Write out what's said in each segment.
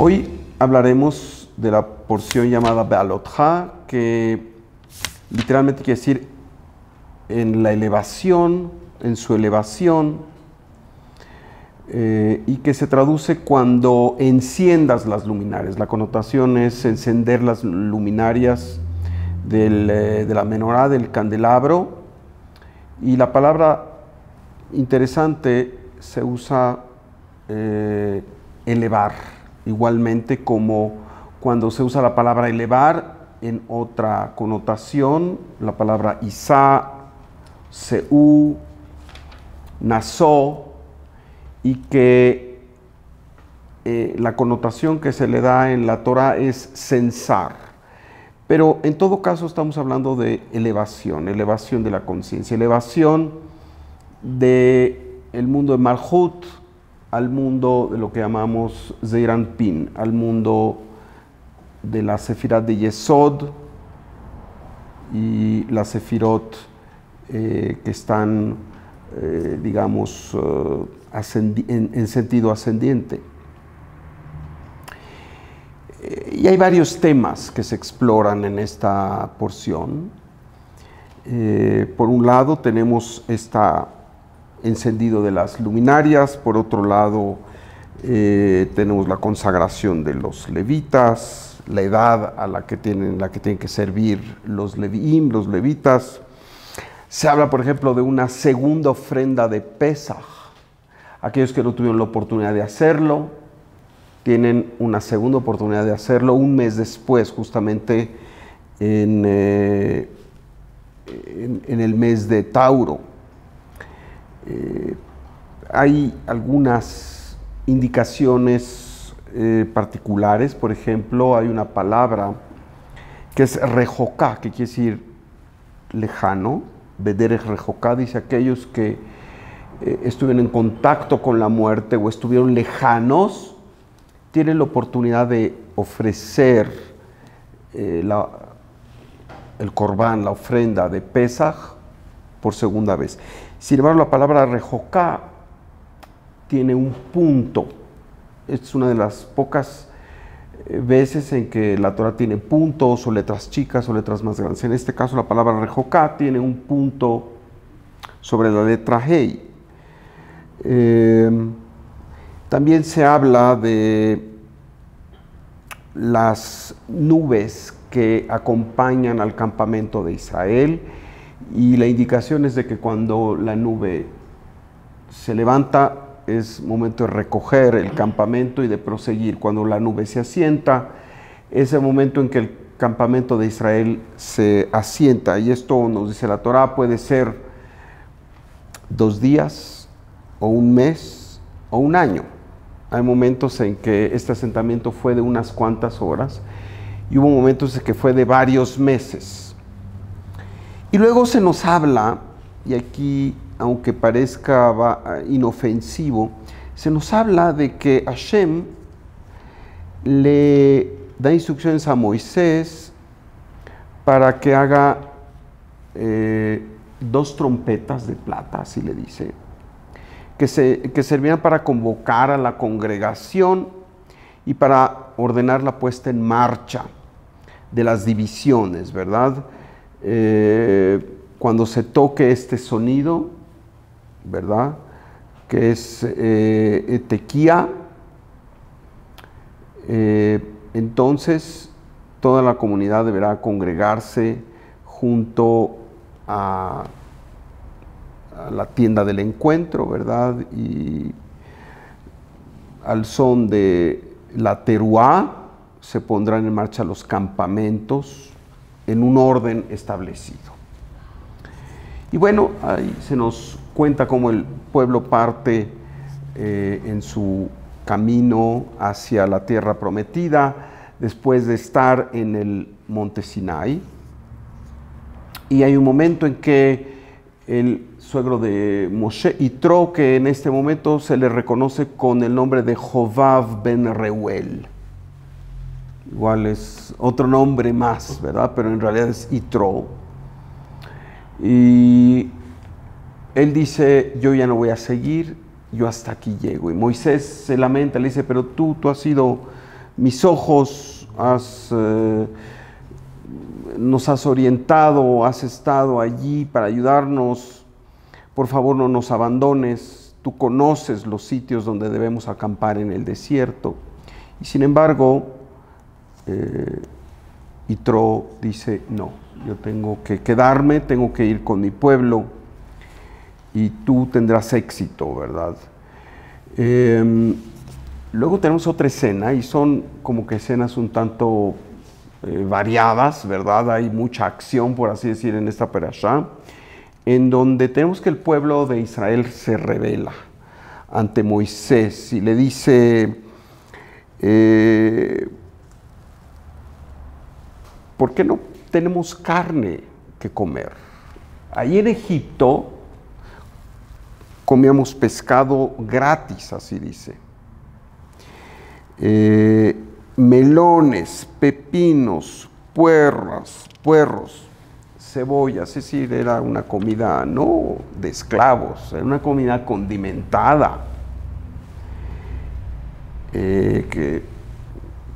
Hoy hablaremos de la porción llamada Be'alotcha, que literalmente quiere decir en la elevación, en su elevación, y que se traduce cuando enciendas las luminarias. La connotación es encender las luminarias de la menorá, del candelabro, y la palabra interesante se usa elevar, igualmente como cuando se usa la palabra elevar en otra connotación, la palabra Isá, Seú, Nasó, y que la connotación que se le da en la Torah es censar. Pero en todo caso estamos hablando de elevación, elevación de la conciencia, elevación del mundo de Malchut al mundo de lo que llamamos Zeir Anpin, al mundo de la Sefirot de Yesod y la Sefirot que están, digamos, en sentido ascendiente. Y hay varios temas que se exploran en esta porción. Por un lado tenemos este encendido de las luminarias, por otro lado tenemos la consagración de los levitas, la edad a la que tienen que servir los leviim, los levitas. Se habla, por ejemplo, de una segunda ofrenda de Pesaj. Aquellos que no tuvieron la oportunidad de hacerlo, tienen una segunda oportunidad de hacerlo un mes después, justamente en el mes de Tauro. Hay algunas indicaciones particulares. Por ejemplo, hay una palabra que es rejoká, que quiere decir lejano. Bederech rejoká dice aquellos que estuvieron en contacto con la muerte o estuvieron lejanos, tienen la oportunidad de ofrecer el corbán, la ofrenda de Pesaj, por segunda vez. Sin embargo, la palabra rejoká tiene un punto. Es una de las pocas veces en que la Torah tiene puntos o letras chicas o letras más grandes. En este caso, la palabra rejoká tiene un punto sobre la letra Hei. También se habla de las nubes que acompañan al campamento de Israel, y la indicación es de que cuando la nube se levanta es momento de recoger el campamento y de proseguir. Cuando la nube se asienta es el momento en que el campamento de Israel se asienta, y esto nos dice la Torah, puede ser 2 días o un mes o un año. Hay momentos en que este asentamiento fue de unas cuantas horas y hubo momentos en que fue de varios meses. Y luego se nos habla, y aquí, aunque parezca inofensivo, se nos habla de que Hashem le da instrucciones a Moisés para que haga 2 trompetas de plata, así le dice, que servían para convocar a la congregación y para ordenar la puesta en marcha de las divisiones, ¿verdad? Cuando se toque este sonido, ¿verdad?, que es tequía, entonces toda la comunidad deberá congregarse junto a la tienda del encuentro, ¿verdad? Y al son de la teruá se pondrán en marcha los campamentos en un orden establecido. Y bueno, ahí se nos cuenta cómo el pueblo parte en su camino hacia la tierra prometida después de estar en el monte Sinai. Y hay un momento en que el suegro de Moshe, Yitro, que en este momento se le reconoce con el nombre de Jovav ben Reuel. Igual es otro nombre más, ¿verdad? Pero en realidad es Yitro. Y él dice, yo ya no voy a seguir, yo hasta aquí llego. Y Moisés se lamenta, le dice, pero tú has sido mis ojos nos has orientado, has estado allí para ayudarnos, por favor no nos abandones, tú conoces los sitios donde debemos acampar en el desierto. Y sin embargo, Yitro dice, no, yo tengo que quedarme, tengo que ir con mi pueblo y tú tendrás éxito, ¿verdad? Luego tenemos otra escena y son como que escenas un tanto variadas, ¿verdad? Hay mucha acción, por así decir, en esta perashá, en donde tenemos que el pueblo de Israel se rebela ante Moisés y le dice, ¿por qué no tenemos carne que comer? Ahí en Egipto comíamos pescado gratis, así dice. Melones, pepinos, puerros, cebollas, es decir, era una comida no de esclavos, era una comida condimentada,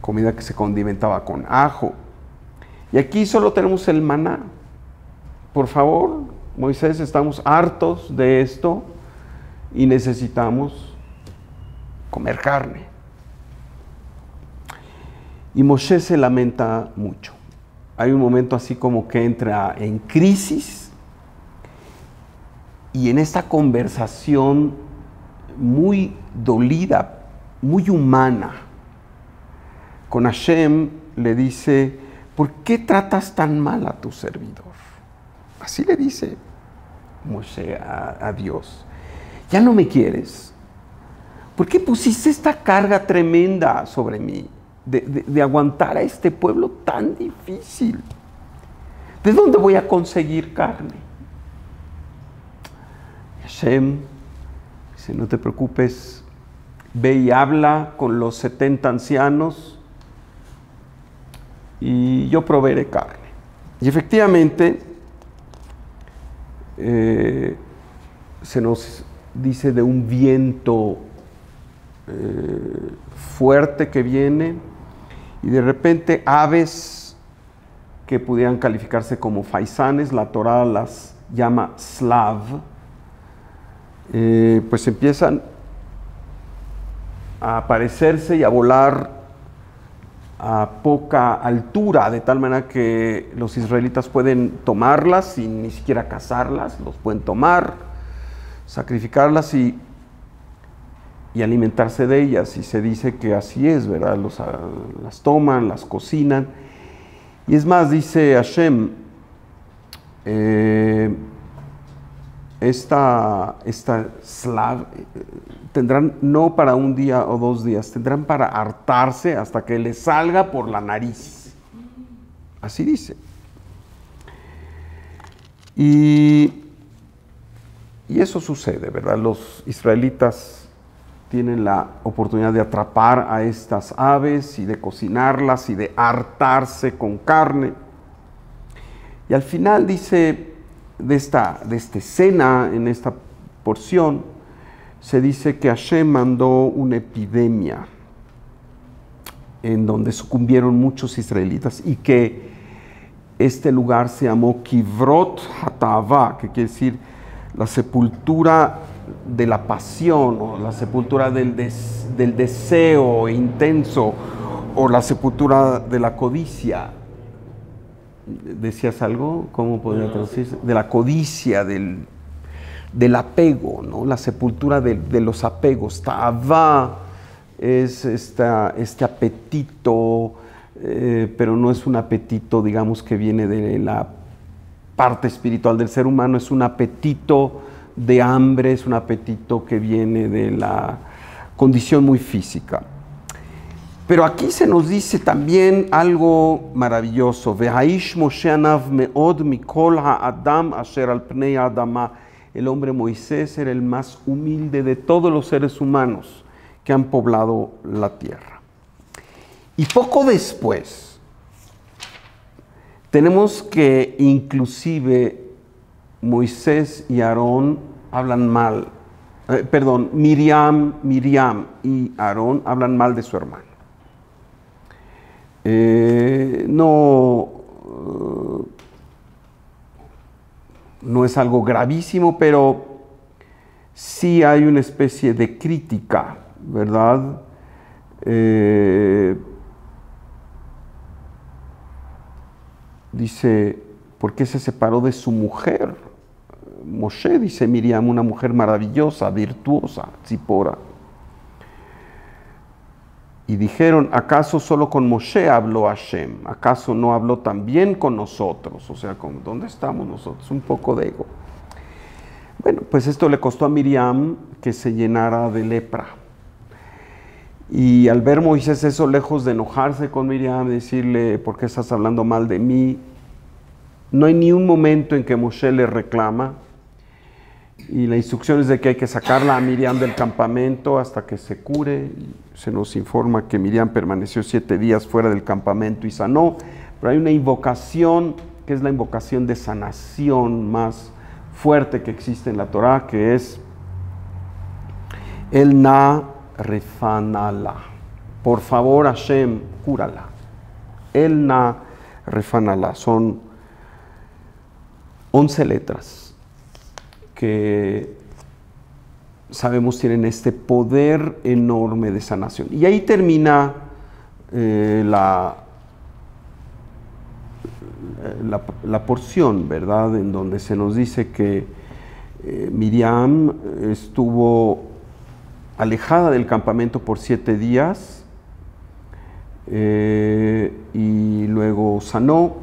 comida que se condimentaba con ajo. Y aquí solo tenemos el maná. Por favor, Moisés, estamos hartos de esto y necesitamos comer carne. Y Moshe se lamenta mucho. Hay un momento así como que entra en crisis y en esta conversación muy dolida, muy humana, con Hashem le dice, ¿por qué tratas tan mal a tu servidor? Así le dice Moshe a Dios. ¿Ya no me quieres? ¿Por qué pusiste esta carga tremenda sobre mí? De aguantar a este pueblo tan difícil. ¿De dónde voy a conseguir carne? Hashem dice, no te preocupes, ve y habla con los 70 ancianos y yo proveeré carne. Y efectivamente, se nos dice de un viento fuerte que viene, y de repente aves que pudieran calificarse como faisanes, la Torá las llama slav, pues empiezan a aparecerse y a volar a poca altura, de tal manera que los israelitas pueden tomarlas sin ni siquiera cazarlas, los pueden tomar, sacrificarlas y alimentarse de ellas, y se dice que así es, ¿verdad? Las toman, las cocinan, y es más, dice Hashem, esta slav tendrán no para un día o 2 días, tendrán para hartarse hasta que les salga por la nariz, así dice. Y eso sucede, ¿verdad? Los israelitas tienen la oportunidad de atrapar a estas aves y de cocinarlas y de hartarse con carne. Y al final dice, de esta escena, en esta porción, se dice que Hashem mandó una epidemia en donde sucumbieron muchos israelitas y que este lugar se llamó Kivrot Hatava, que quiere decir la sepultura de la pasión, o la sepultura del deseo intenso, o la sepultura de la codicia. ¿Decías algo? ¿Cómo podría traducirse? De la codicia, del apego, ¿no? La sepultura de los apegos. Ta'avá es este apetito, pero no es un apetito, digamos, que viene de la parte espiritual del ser humano, es un apetito de hambre, es un apetito que viene de la condición muy física. Pero aquí se nos dice también algo maravilloso. Ve'haish Moshe anav me'od mikol ha'adam asher al pnei ha'adama. El hombre Moisés era el más humilde de todos los seres humanos que han poblado la tierra. Y poco después, tenemos que inclusive Moisés y Aarón hablan mal, Miriam y Aarón hablan mal de su hermano. No es algo gravísimo, pero sí hay una especie de crítica, ¿verdad? Dice, ¿por qué se separó de su mujer? Moshe, dice Miriam, una mujer maravillosa, virtuosa, Tzipora. Y dijeron, ¿acaso solo con Moshe habló Hashem? ¿Acaso no habló también con nosotros? O sea, ¿dónde estamos nosotros? Un poco de ego. Bueno, pues esto le costó a Miriam que se llenara de lepra. Y al ver Moisés eso, lejos de enojarse con Miriam, decirle, ¿por qué estás hablando mal de mí? No hay ni un momento en que Moshe le reclama. Y la instrucción es de que hay que sacarla a Miriam del campamento hasta que se cure. Se nos informa que Miriam permaneció 7 días fuera del campamento y sanó. Pero hay una invocación, que es la invocación de sanación más fuerte que existe en la Torah, que es El Na Refanala. Por favor, Hashem, cúrala. El Na Refanala. Son 11 letras que sabemos tienen este poder enorme de sanación. Y ahí termina la porción, ¿verdad? En donde se nos dice que Miriam estuvo alejada del campamento por 7 días y luego sanó,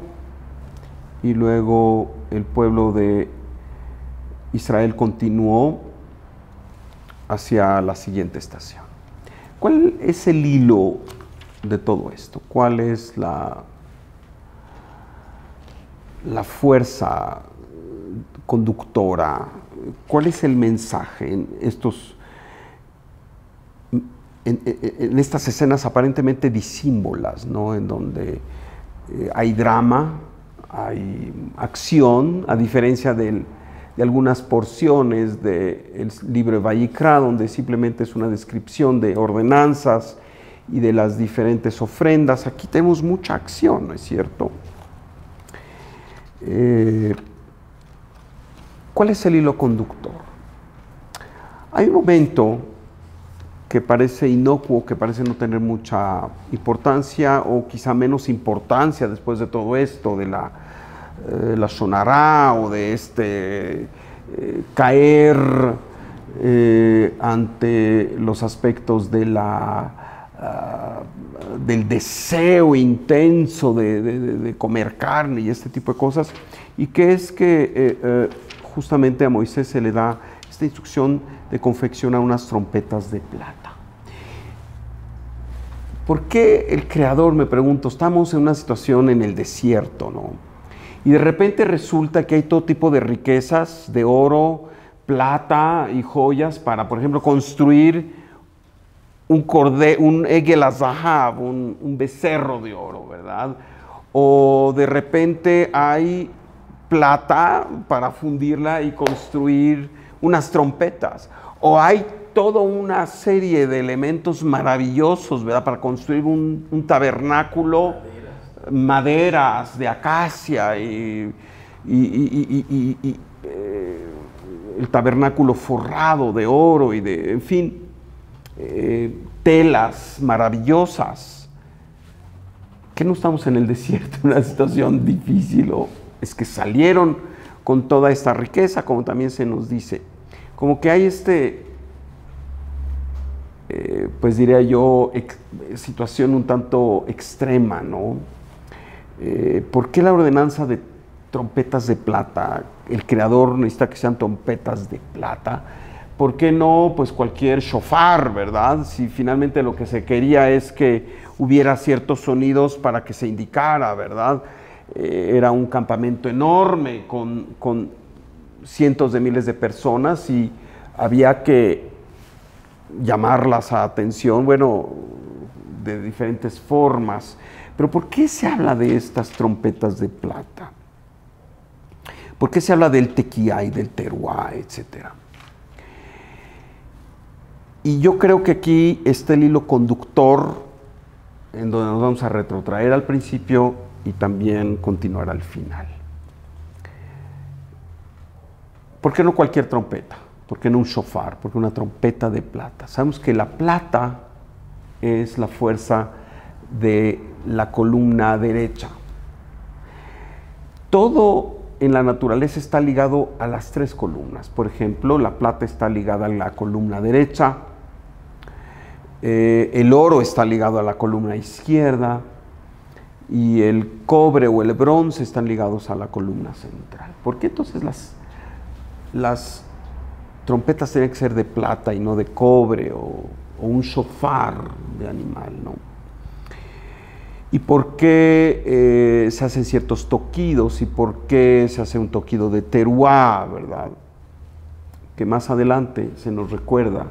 y luego el pueblo de Israel continuó hacia la siguiente estación. ¿Cuál es el hilo de todo esto? ¿Cuál es la fuerza conductora? ¿Cuál es el mensaje en estas escenas aparentemente disímbolas, ¿no? En donde hay drama, hay acción, a diferencia de algunas porciones del libro de Vayikra, donde simplemente es una descripción de ordenanzas y de las diferentes ofrendas. Aquí tenemos mucha acción, ¿no es cierto? ¿Cuál es el hilo conductor? Hay un momento que parece inocuo, que parece no tener mucha importancia, o quizá menos importancia después de todo esto, de la Shonará, o de caer ante los aspectos de del deseo intenso de comer carne y este tipo de cosas, y que es que justamente a Moisés se le da esta instrucción de confeccionar unas trompetas de plata. ¿Por qué el Creador, me pregunto, estamos en una situación en el desierto, ¿no? Y de repente resulta que hay todo tipo de riquezas, de oro, plata y joyas para, por ejemplo, construir un Egel Azahab, un becerro de oro, ¿verdad? O de repente hay plata para fundirla y construir unas trompetas. O hay toda una serie de elementos maravillosos, ¿verdad? Para construir un tabernáculo, maderas de acacia y el tabernáculo forrado de oro y en fin, telas maravillosas. ¿Que no estamos en el desierto, en una situación difícil? ¿O es que salieron con toda esta riqueza, como también se nos dice? Como que hay pues diría yo, situación un tanto extrema, ¿no? ¿Por qué la ordenanza de trompetas de plata? El Creador necesita que sean trompetas de plata. ¿Por qué no, pues, cualquier shofar, verdad? Si finalmente lo que se quería es que hubiera ciertos sonidos para que se indicara, ¿verdad? Era un campamento enorme con cientos de miles de personas y había que llamarlas a atención, bueno, de diferentes formas. Pero ¿por qué se habla de estas trompetas de plata? ¿Por qué se habla del tequía y del teruá, etcétera? Y yo creo que aquí está el hilo conductor en donde nos vamos a retrotraer al principio y también continuar al final. ¿Por qué no cualquier trompeta? ¿Por qué no un shofar? ¿Por qué una trompeta de plata? Sabemos que la plata es la fuerza de la columna derecha. Todo en la naturaleza está ligado a las tres columnas. Por ejemplo, la plata está ligada a la columna derecha, el oro está ligado a la columna izquierda y el cobre o el bronce están ligados a la columna central. ¿Por qué entonces las trompetas tienen que ser de plata y no de cobre o un shofar de animal, ¿no? ¿Y por qué se hacen ciertos toquidos? ¿Y por qué se hace un toquido de teruá, verdad? Que más adelante se nos recuerda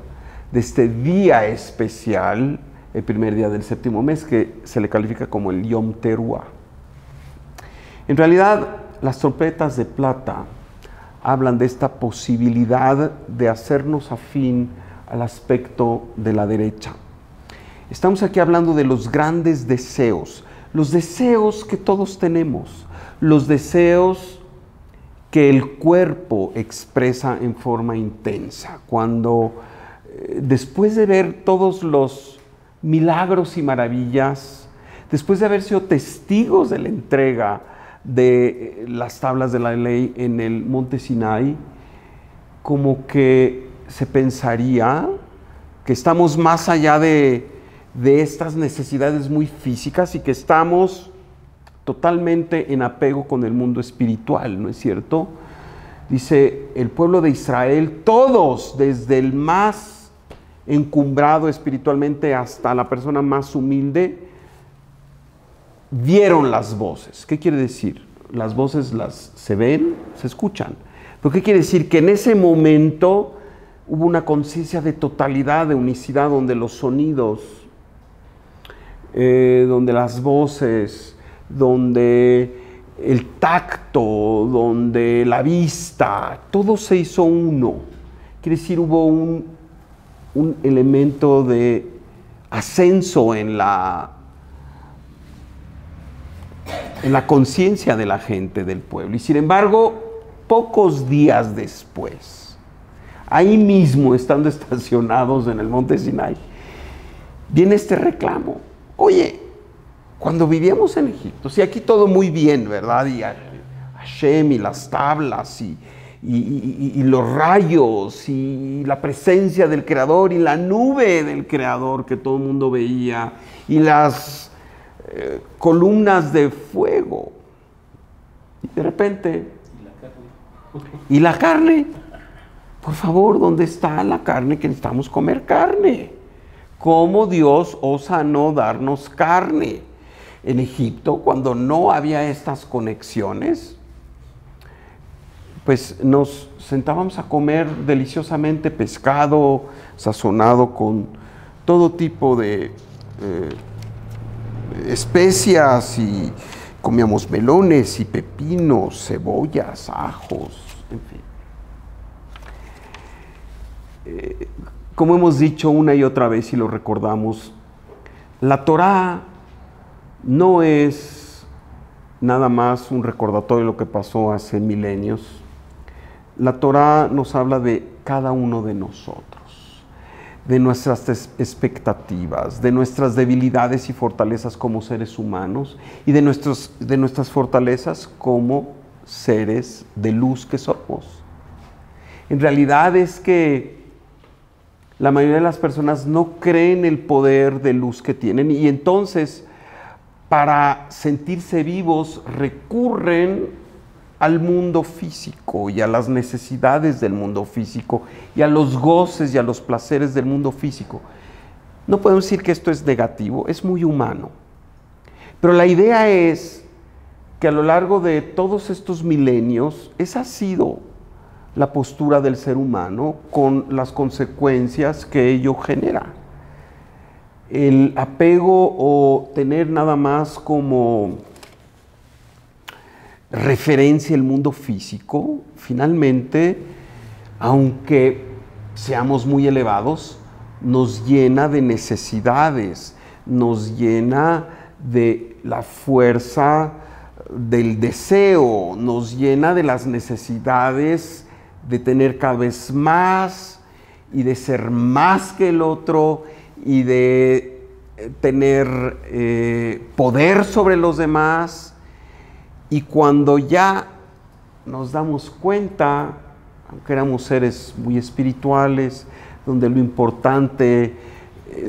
de este día especial, el primer día del séptimo mes, que se le califica como el Yom Teruá. En realidad, las trompetas de plata hablan de esta posibilidad de hacernos afín al aspecto de la derecha. Estamos aquí hablando de los grandes deseos, los deseos que todos tenemos, los deseos que el cuerpo expresa en forma intensa. Cuando después de ver todos los milagros y maravillas, después de haber sido testigos de la entrega de las tablas de la ley en el monte Sinai, como que se pensaría que estamos más allá de estas necesidades muy físicas y que estamos totalmente en apego con el mundo espiritual, ¿no es cierto? Dice el pueblo de Israel, todos, desde el más encumbrado espiritualmente hasta la persona más humilde, vieron las voces. ¿Qué quiere decir? Las voces se ven, se escuchan. ¿Pero qué quiere decir? Que en ese momento hubo una conciencia de totalidad, de unicidad, donde los sonidos, donde las voces, donde el tacto, donde la vista, todo se hizo uno. Quiere decir, hubo un elemento de ascenso en la conciencia de la gente del pueblo. Y sin embargo, pocos días después, ahí mismo, estando estacionados en el monte Sinai, viene este reclamo. Oye, cuando vivíamos en Egipto, sí, aquí todo muy bien, ¿verdad? Y Hashem y las tablas y los rayos y la presencia del Creador y la nube del Creador que todo el mundo veía y las columnas de fuego. Y de repente, ¿y la carne? Por favor, ¿dónde está la carne que necesitamos comer carne? ¿Cómo Dios osa no darnos carne? En Egipto, cuando no había estas conexiones, pues nos sentábamos a comer deliciosamente pescado sazonado con todo tipo de especias y comíamos melones y pepinos, cebollas, ajos, en fin. Como hemos dicho una y otra vez y lo recordamos, la Torá no es nada más un recordatorio de lo que pasó hace milenios. La Torá nos habla de cada uno de nosotros, de nuestras expectativas, de nuestras debilidades y fortalezas como seres humanos y de nuestras fortalezas como seres de luz que somos. En realidad es que la mayoría de las personas no creen el poder de luz que tienen y entonces para sentirse vivos recurren al mundo físico y a las necesidades del mundo físico y a los goces y a los placeres del mundo físico. No podemos decir que esto es negativo, es muy humano. Pero la idea es que a lo largo de todos estos milenios, esa ha sido la postura del ser humano con las consecuencias que ello genera. El apego o tener nada más como referencia el mundo físico, finalmente, aunque seamos muy elevados, nos llena de necesidades, nos llena de la fuerza del deseo, nos llena de las necesidades de tener cada vez más y de ser más que el otro y de tener poder sobre los demás. Y cuando ya nos damos cuenta, aunque éramos seres muy espirituales, donde lo importante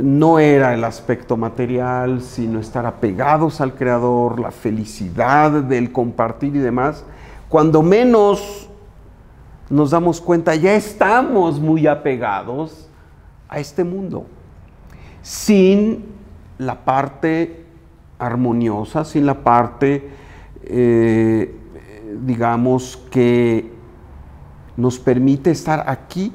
no era el aspecto material, sino estar apegados al Creador, la felicidad del compartir y demás, cuando menos nos damos cuenta, ya estamos muy apegados a este mundo, sin la parte armoniosa, sin la parte, digamos, que nos permite estar aquí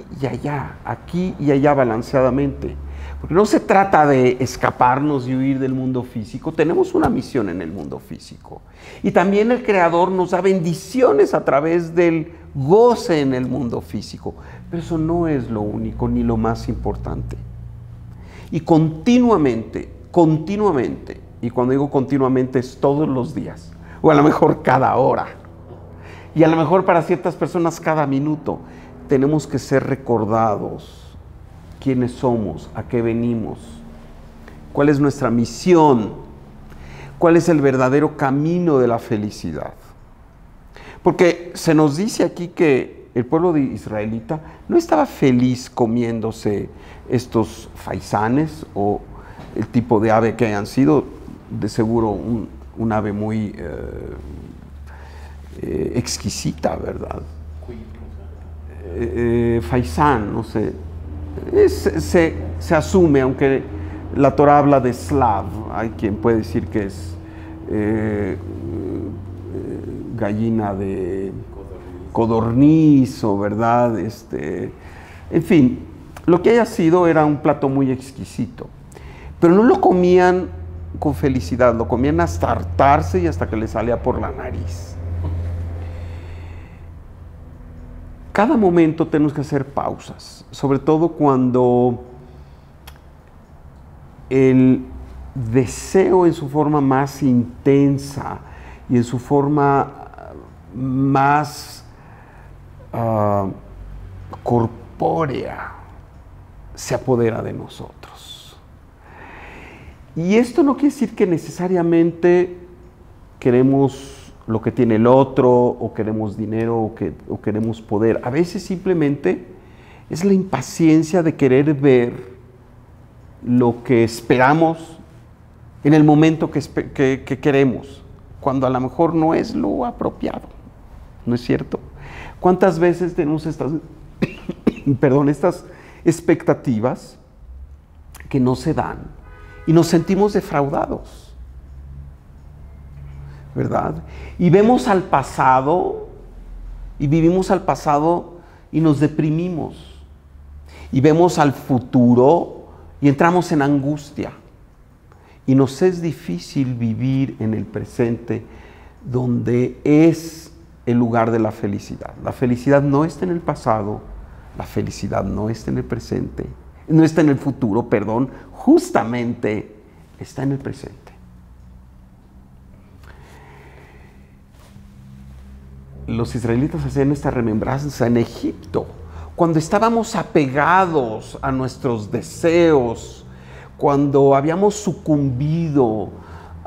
y allá balanceadamente. Porque no se trata de escaparnos y huir del mundo físico, tenemos una misión en el mundo físico. Y también el Creador nos da bendiciones a través del goce en el mundo físico, pero eso no es lo único ni lo más importante. Y continuamente, y cuando digo continuamente es todos los días, o a lo mejor cada hora, y a lo mejor para ciertas personas cada minuto, tenemos que ser recordados quiénes somos, a qué venimos, cuál es nuestra misión, cuál es el verdadero camino de la felicidad. Porque se nos dice aquí que el pueblo de israelita no estaba feliz comiéndose estos faisanes o el tipo de ave que hayan sido, de seguro un ave muy exquisita, ¿verdad? Faisán, no sé. Se asume, aunque la Torah habla de slav, hay quien puede decir que es gallina de codorniz, ¿verdad? En fin, lo que haya sido era un plato muy exquisito, pero no lo comían con felicidad, lo comían hasta hartarse y hasta que le salía por la nariz. Cada momento tenemos que hacer pausas, sobre todo cuando el deseo en su forma más intensa y en su forma más corpórea se apodera de nosotros. Y esto no quiere decir que necesariamente queremos lo que tiene el otro, o queremos dinero, o queremos poder. A veces simplemente es la impaciencia de querer ver lo que esperamos en el momento que queremos, cuando a lo mejor no es lo apropiado, ¿no es cierto? ¿Cuántas veces tenemos estas expectativas que no se dan y nos sentimos defraudados? ¿Verdad? Y vemos al pasado y vivimos al pasado y nos deprimimos. Y vemos al futuro y entramos en angustia. Y nos es difícil vivir en el presente, donde es el lugar de la felicidad. La felicidad no está en el pasado, la felicidad no está en el presente, no está en el futuro, perdón, justamente está en el presente. Los israelitas hacían esta remembranza en Egipto, cuando estábamos apegados a nuestros deseos, cuando habíamos sucumbido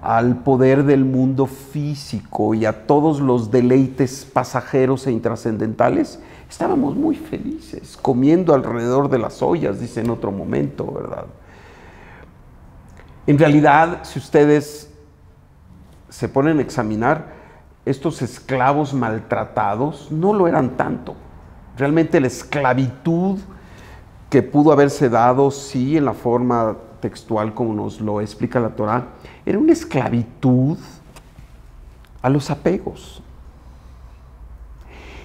al poder del mundo físico y a todos los deleites pasajeros e intrascendentales, estábamos muy felices, comiendo alrededor de las ollas, dice en otro momento, ¿verdad? En realidad, si ustedes se ponen a examinar, estos esclavos maltratados no lo eran tanto. Realmente la esclavitud que pudo haberse dado, sí, en la forma textual como nos lo explica la Torah, era una esclavitud a los apegos.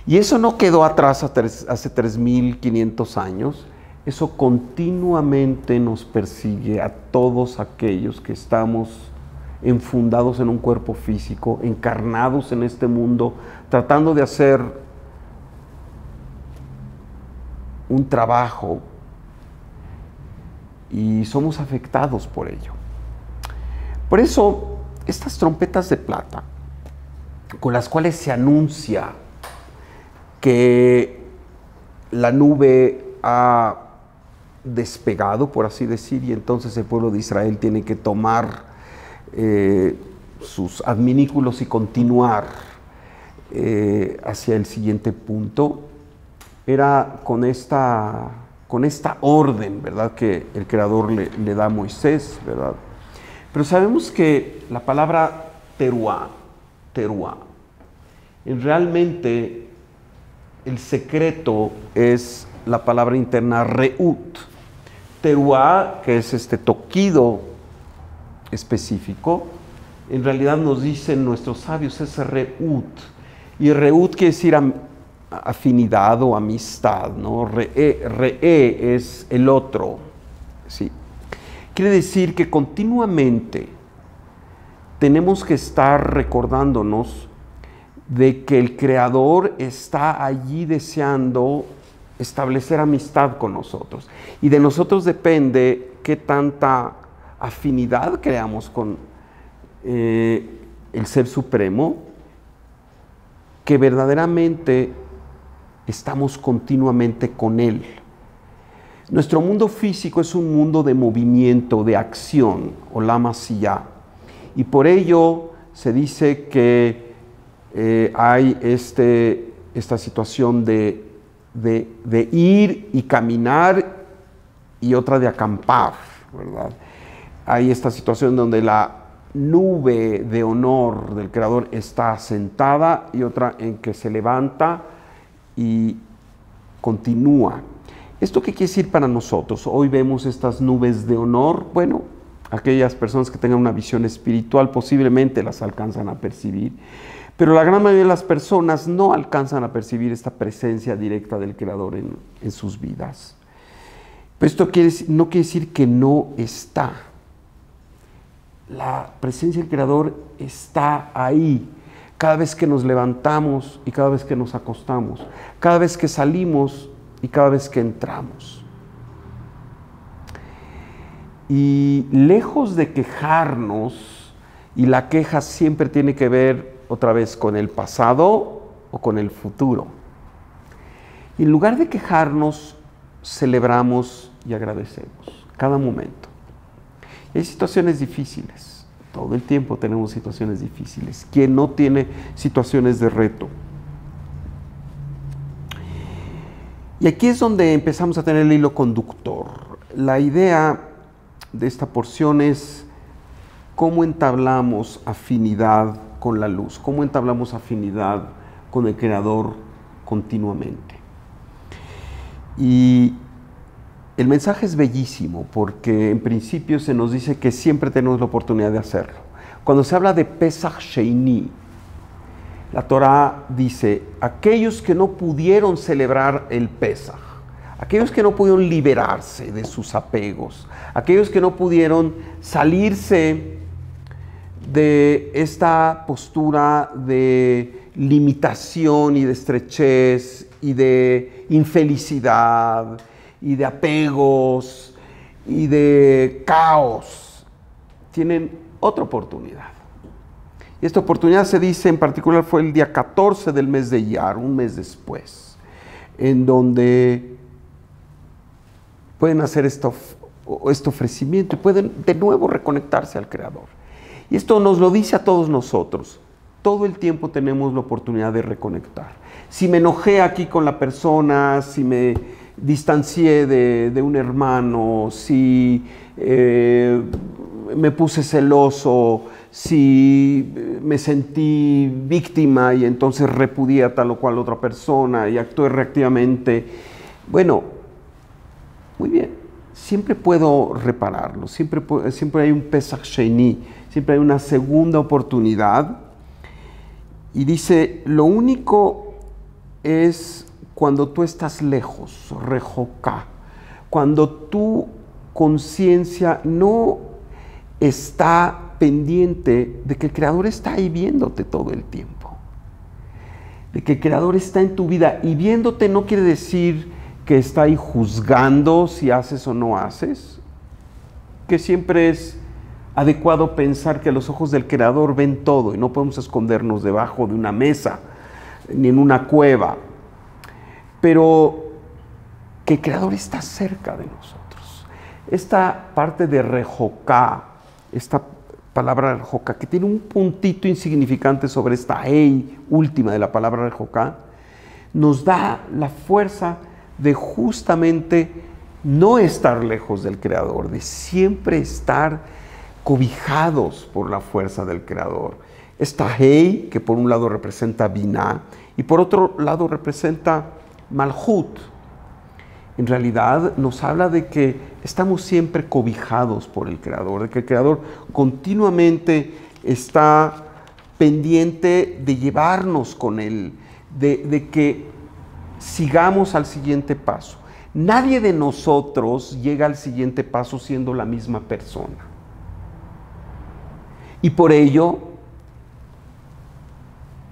Y eso no quedó atrás hace 3.500 años, eso continuamente nos persigue a todos aquellos que estamos enfundados en un cuerpo físico, encarnados en este mundo, tratando de hacer un trabajo, y somos afectados por ello. Por eso, estas trompetas de plata, con las cuales se anuncia que la nube ha despegado, por así decir, y entonces el pueblo de Israel tiene que tomar sus adminículos y continuar hacia el siguiente punto, era con esta orden, ¿verdad?, que el Creador le da a Moisés, ¿verdad? Pero sabemos que la palabra teruá, realmente el secreto es la palabra interna reut. Teruá, que es este toquido específico, en realidad nos dicen nuestros sabios, es reut. Y reut quiere decir afinidad o amistad, ¿no? Re es el otro, ¿sí? Quiere decir que continuamente tenemos que estar recordándonos de que el Creador está allí deseando establecer amistad con nosotros. Y de nosotros depende qué tanta afinidad creamos con el Ser Supremo, que verdaderamente estamos continuamente con Él. Nuestro mundo físico es un mundo de movimiento, de acción, olam asiyah, y por ello se dice que hay esta situación de ir y caminar y otra de acampar, ¿verdad? Hay esta situación donde la nube de honor del Creador está sentada y otra en que se levanta y continúa. ¿Esto qué quiere decir para nosotros? Hoy vemos estas nubes de honor. Bueno, aquellas personas que tengan una visión espiritual posiblemente las alcanzan a percibir, pero la gran mayoría de las personas no alcanzan a percibir esta presencia directa del Creador en sus vidas. Pero esto no quiere decir que no está. La presencia del Creador está ahí, cada vez que nos levantamos y cada vez que nos acostamos, cada vez que salimos y cada vez que entramos. Y lejos de quejarnos, y la queja siempre tiene que ver otra vez con el pasado o con el futuro. Y en lugar de quejarnos, celebramos y agradecemos cada momento. Y hay situaciones difíciles, todo el tiempo tenemos situaciones difíciles. ¿Quién no tiene situaciones de reto? Y aquí es donde empezamos a tener el hilo conductor. La idea de esta porción es cómo entablamos afinidad con la luz, cómo entablamos afinidad con el Creador continuamente. Y el mensaje es bellísimo porque en principio se nos dice que siempre tenemos la oportunidad de hacerlo. Cuando se habla de Pesach Sheini, la Torah dice, aquellos que no pudieron celebrar el Pesach, aquellos que no pudieron liberarse de sus apegos, aquellos que no pudieron salirse de esta postura de limitación y de estrechez y de infelicidad y de apegos y de caos, tienen otra oportunidad. Y esta oportunidad se dice, en particular fue el día 14 del mes de Iyar, un mes después, en donde pueden hacer este ofrecimiento y pueden de nuevo reconectarse al Creador. Y esto nos lo dice a todos nosotros. Todo el tiempo tenemos la oportunidad de reconectar. Si me enojé aquí con la persona, si me distancié de un hermano, si me puse celoso, si me sentí víctima y entonces repudié a tal o cual otra persona y actué reactivamente, bueno, muy bien, siempre puedo repararlo, siempre hay un Pesach Sheni, siempre hay una segunda oportunidad. Y dice, lo único es cuando tú estás lejos, rejoká, cuando tu conciencia no está pendiente de que el Creador está ahí viéndote todo el tiempo, de que el Creador está en tu vida, y viéndote no quiere decir que está ahí juzgando si haces o no haces, que siempre es adecuado pensar que los ojos del Creador ven todo y no podemos escondernos debajo de una mesa ni en una cueva, pero que el Creador está cerca de nosotros. Esta parte de rejoká, esta palabra rejoká, que tiene un puntito insignificante sobre esta hey última de la palabra rejoká, nos da la fuerza de justamente no estar lejos del Creador, de siempre estar cobijados por la fuerza del Creador. Esta hey, que por un lado representa Binah y por otro lado representa Malhut, en realidad nos habla de que estamos siempre cobijados por el Creador, de que el Creador continuamente está pendiente de llevarnos con Él, de que sigamos al siguiente paso. Nadie de nosotros llega al siguiente paso siendo la misma persona. Y por ello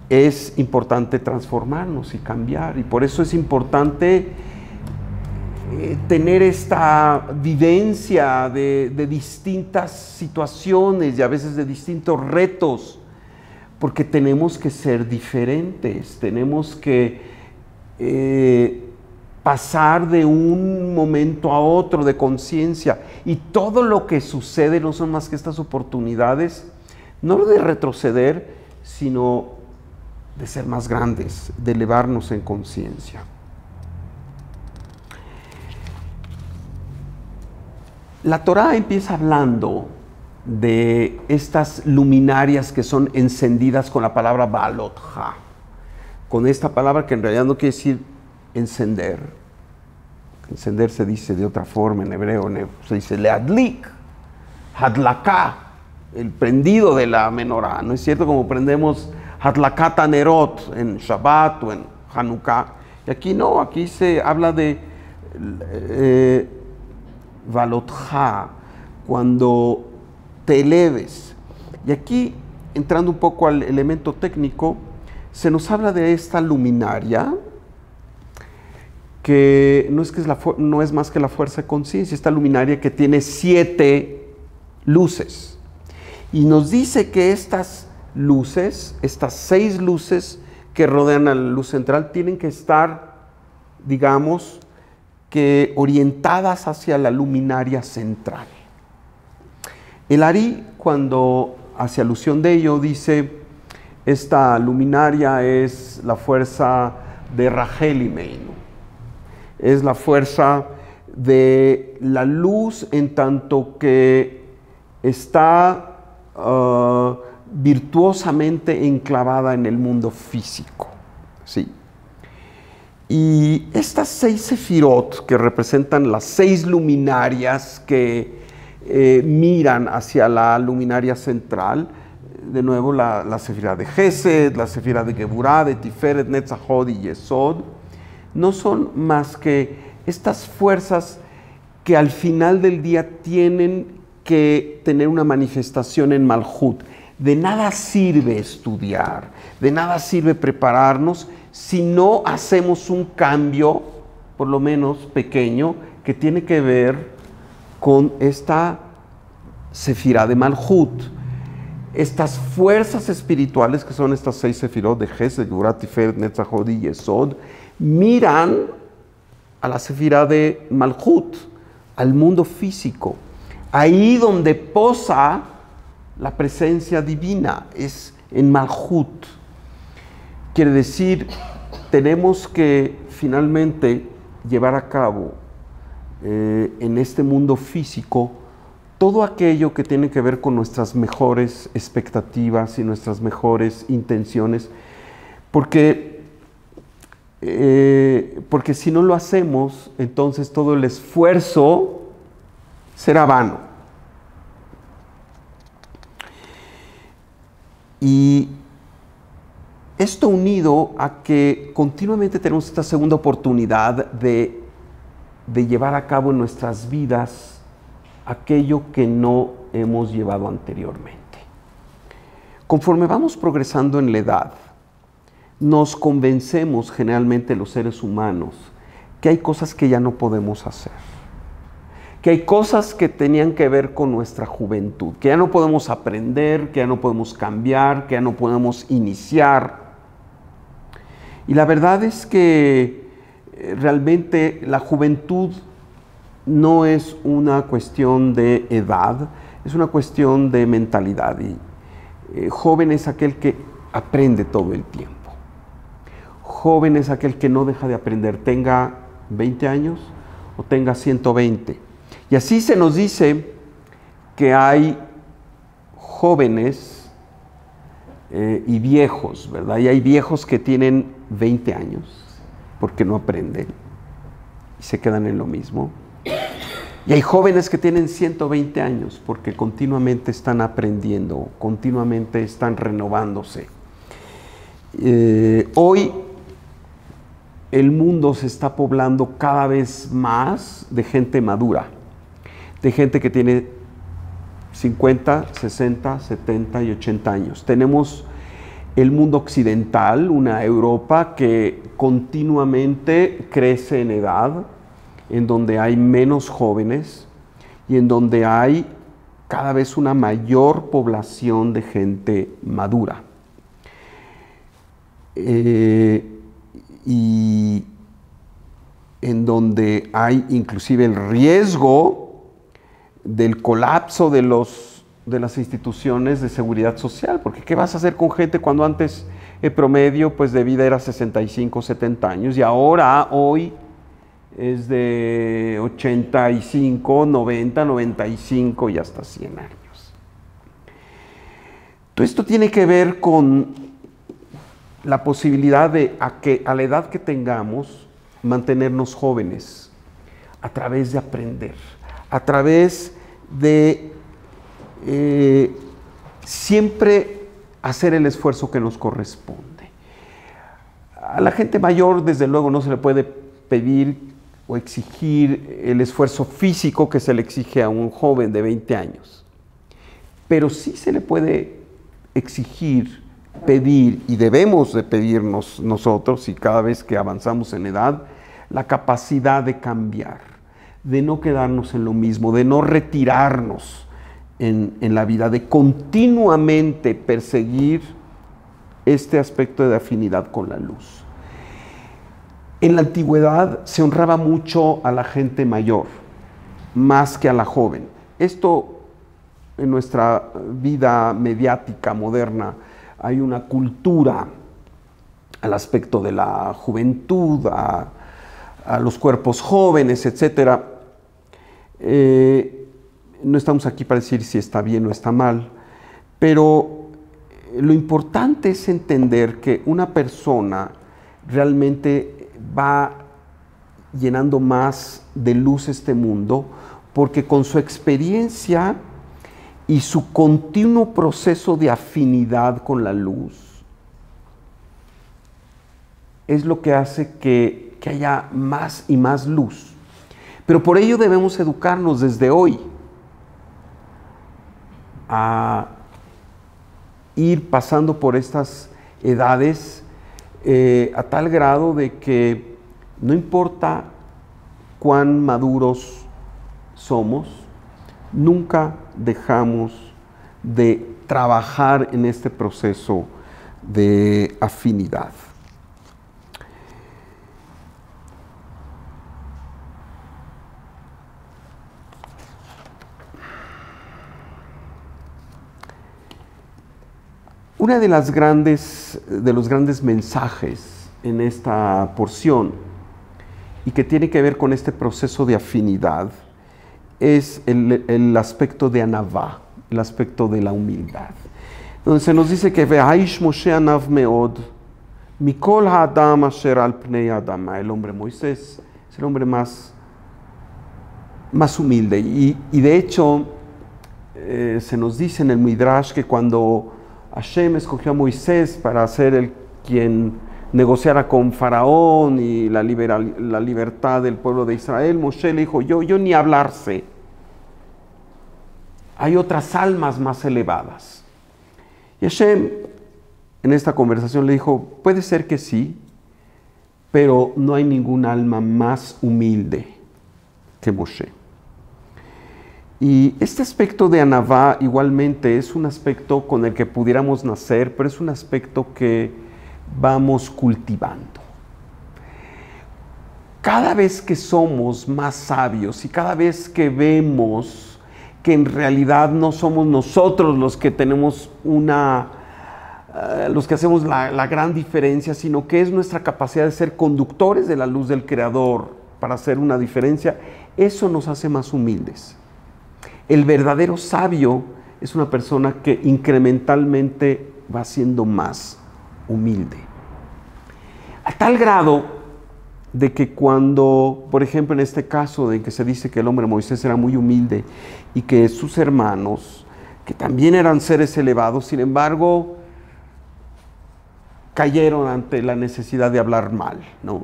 es importante transformarnos y cambiar. Y por eso es importante tener esta vivencia de distintas situaciones y a veces de distintos retos, porque tenemos que ser diferentes, tenemos que pasar de un momento a otro de conciencia, y todo lo que sucede no son más que estas oportunidades, no de retroceder, sino de ser más grandes, de elevarnos en conciencia. La Torá empieza hablando de estas luminarias que son encendidas con la palabra balotja, con esta palabra que en realidad no quiere decir encender. Encender se dice de otra forma en hebreo, se dice leadlik, hadlaká, el prendido de la menorá. No es cierto como prendemos hadlakat anerot en Shabbat o en Hanukkah. Y aquí no, aquí se habla de balotja, cuando te eleves. Y aquí, entrando un poco al elemento técnico, se nos habla de esta luminaria que no es más que la fuerza de conciencia, esta luminaria que tiene 7 luces. Y nos dice que estas luces, estas 6 luces que rodean a la luz central, tienen que estar, digamos, que orientadas hacia la luminaria central. El Ari, cuando hace alusión de ello, dice: esta luminaria es la fuerza de Rachel Imeinu, es la fuerza de la luz en tanto que está virtuosamente enclavada en el mundo físico, ¿sí? Y estas 6 sefirot, que representan las 6 luminarias que miran hacia la luminaria central, de nuevo la sefira de Gesed, la sefira de Geburah, de Tiferet, Netzachot y Yesod, no son más que estas fuerzas que al final del día tienen que tener una manifestación en Malhut. De nada sirve estudiar, de nada sirve prepararnos si no hacemos un cambio, por lo menos pequeño, que tiene que ver con esta sefirá de Malhut. Estas fuerzas espirituales, que son estas 6 sefirot de Gesed, Geburah, Tiferet, Netzachot y Yesod, miran a la sefirá de Malhut, al mundo físico. Ahí donde posa la presencia divina, es en Malhut. Quiere decir, tenemos que finalmente llevar a cabo en este mundo físico todo aquello que tiene que ver con nuestras mejores expectativas y nuestras mejores intenciones, porque si no lo hacemos, entonces todo el esfuerzo será vano. Y esto unido a que continuamente tenemos esta segunda oportunidad de llevar a cabo en nuestras vidas aquello que no hemos llevado anteriormente. Conforme vamos progresando en la edad, nos convencemos generalmente los seres humanos que hay cosas que ya no podemos hacer, que hay cosas que tenían que ver con nuestra juventud, que ya no podemos aprender, que ya no podemos cambiar, que ya no podemos iniciar. Y la verdad es que realmente la juventud no es una cuestión de edad, es una cuestión de mentalidad. Y joven es aquel que aprende todo el tiempo. Joven es aquel que no deja de aprender, tenga 20 años o tenga 120. Y así se nos dice que hay jóvenes y viejos, ¿verdad? Y hay viejos que tienen 20 años porque no aprenden y se quedan en lo mismo. Y hay jóvenes que tienen 120 años porque continuamente están aprendiendo, continuamente están renovándose. Hoy el mundo se está poblando cada vez más de gente madura, de gente que tiene 50, 60, 70 y 80 años. Tenemos el mundo occidental, una Europa que continuamente crece en edad, en donde hay menos jóvenes y en donde hay cada vez una mayor población de gente madura. Y en donde hay inclusive el riesgo del colapso de las instituciones de seguridad social, porque ¿qué vas a hacer con gente cuando antes el promedio pues, de vida era 65, 70 años y ahora, hoy, es de 85, 90, 95 y hasta 100 años? Todo esto tiene que ver con la posibilidad de a la edad que tengamos mantenernos jóvenes a través de aprender, a través de siempre hacer el esfuerzo que nos corresponde. A la gente mayor, desde luego, no se le puede pedir o exigir el esfuerzo físico que se le exige a un joven de 20 años, pero sí se le puede exigir, pedir, y debemos de pedirnos nosotros, y cada vez que avanzamos en edad, la capacidad de cambiar, de no quedarnos en lo mismo, de no retirarnos en la vida, de continuamente perseguir este aspecto de afinidad con la luz. En la antigüedad se honraba mucho a la gente mayor, más que a la joven. Esto en nuestra vida mediática moderna hay una cultura al aspecto de la juventud, a los cuerpos jóvenes, etc. No estamos aquí para decir si está bien o está mal, pero lo importante es entender que una persona realmente va llenando más de luz este mundo porque con su experiencia y su continuo proceso de afinidad con la luz es lo que hace que haya más y más luz. Pero por ello debemos educarnos desde hoy a ir pasando por estas edades a tal grado de que no importa cuán maduros somos, nunca dejamos de trabajar en este proceso de afinidad. Una de los grandes mensajes en esta porción y que tiene que ver con este proceso de afinidad es el aspecto de anavá, el aspecto de la humildad. Donde se nos dice que Ve'aish Moshe anav meod mikol ha'adam asher al pnei adama. El hombre Moisés es el hombre más humilde. Y de hecho se nos dice en el Midrash que cuando Hashem escogió a Moisés para ser el quien negociara con Faraón y la libertad del pueblo de Israel, Moshe le dijo, yo ni hablar sé. Hay otras almas más elevadas. Y Hashem en esta conversación le dijo, puede ser que sí, pero no hay ningún alma más humilde que Moshe. Y este aspecto de Anavá igualmente es un aspecto con el que pudiéramos nacer, pero es un aspecto que vamos cultivando. Cada vez que somos más sabios y cada vez que vemos que en realidad no somos nosotros los que tenemos los que hacemos la gran diferencia, sino que es nuestra capacidad de ser conductores de la luz del Creador para hacer una diferencia, eso nos hace más humildes. El verdadero sabio es una persona que incrementalmente va siendo más humilde. A tal grado de que cuando, por ejemplo, en este caso de que se dice que el hombre Moisés era muy humilde y que sus hermanos, que también eran seres elevados, sin embargo, cayeron ante la necesidad de hablar mal, ¿no?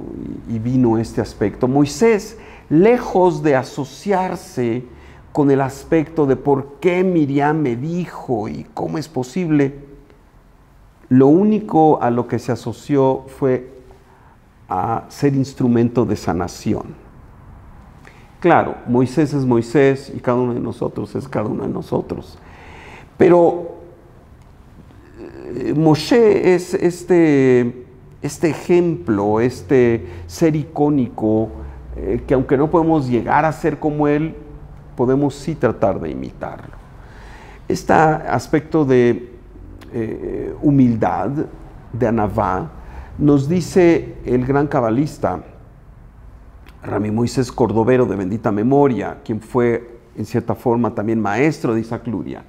Y vino este aspecto. Moisés, lejos de asociarse con el aspecto de por qué Miriam me dijo y cómo es posible, lo único a lo que se asoció fue a ser instrumento de sanación. Claro, Moisés es Moisés y cada uno de nosotros es cada uno de nosotros. Pero Moshe es este ejemplo, este ser icónico, que aunque no podemos llegar a ser como él, podemos sí tratar de imitarlo. Este aspecto de humildad, de Anavá, nos dice el gran cabalista Rami Moisés Cordovero, de bendita memoria, quien fue en cierta forma también maestro de Isaac Luria,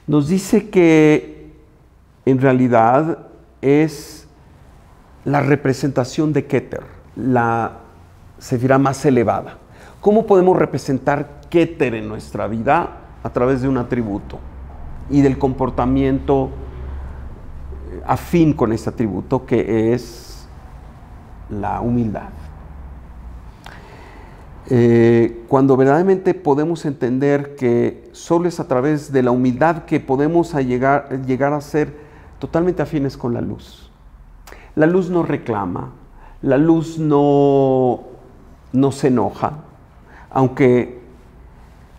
nos dice que en realidad es la representación de Keter, la sefirá más elevada. ¿Cómo podemos representar Keter en nuestra vida? A través de un atributo y del comportamiento afín con este atributo, que es la humildad. Cuando verdaderamente podemos entender que solo es a través de la humildad que podemos llegar a ser totalmente afines con la luz. La luz no reclama, la luz no se enoja, aunque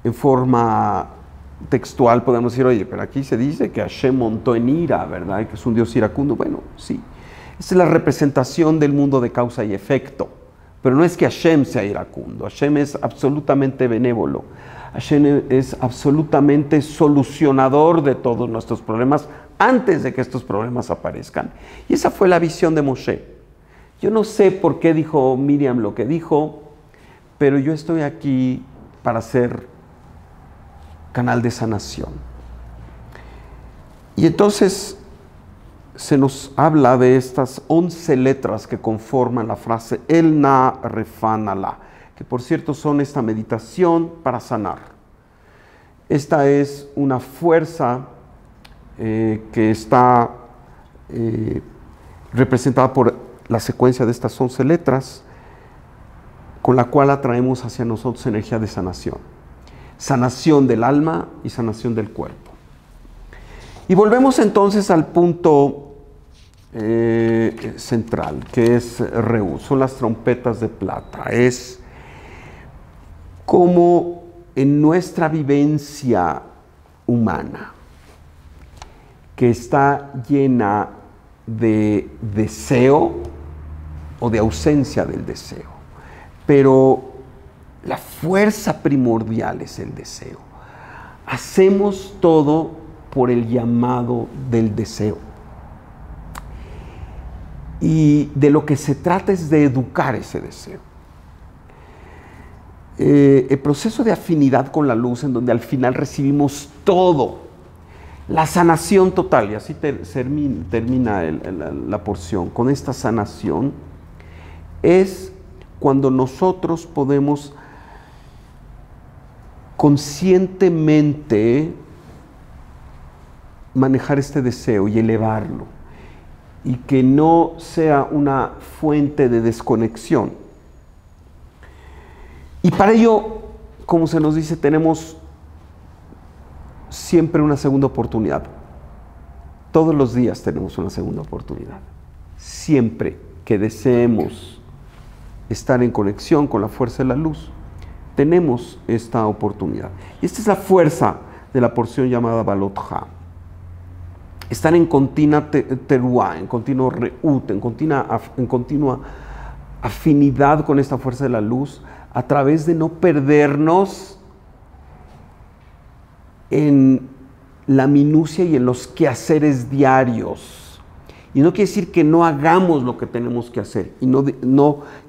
en forma textual podemos decir, oye, pero aquí se dice que Hashem montó en ira, ¿verdad? Y que es un Dios iracundo. Bueno, sí. Esa es la representación del mundo de causa y efecto. Pero no es que Hashem sea iracundo. Hashem es absolutamente benévolo. Hashem es absolutamente solucionador de todos nuestros problemas antes de que estos problemas aparezcan. Y esa fue la visión de Moshe. Yo no sé por qué dijo Miriam lo que dijo, pero yo estoy aquí para ser canal de sanación. Y entonces se nos habla de estas 11 letras que conforman la frase El Na Refanala, que por cierto son esta meditación para sanar. Esta es una fuerza que está representada por la secuencia de estas 11 letras, con la cual atraemos hacia nosotros energía de sanación. Sanación del alma y sanación del cuerpo. Y volvemos entonces al punto central, que es Reú, son las trompetas de plata. Es como en nuestra vivencia humana, que está llena de deseo o de ausencia del deseo, pero la fuerza primordial es el deseo. Hacemos todo por el llamado del deseo. Y de lo que se trata es de educar ese deseo. El proceso de afinidad con la luz, en donde al final recibimos todo, la sanación total, y así termina la porción, con esta sanación, es cuando nosotros podemos conscientemente manejar este deseo y elevarlo, y que no sea una fuente de desconexión. Y para ello, como se nos dice, tenemos siempre una segunda oportunidad. Todos los días tenemos una segunda oportunidad. Siempre que deseemos estar en conexión con la fuerza de la luz, tenemos esta oportunidad. Y esta es la fuerza de la porción llamada Balot Ha. Estar en continua teruá, en continuo reut, en continua afinidad con esta fuerza de la luz, a través de no perdernos en la minucia y en los quehaceres diarios. Y no quiere decir que no hagamos lo que tenemos que hacer, y no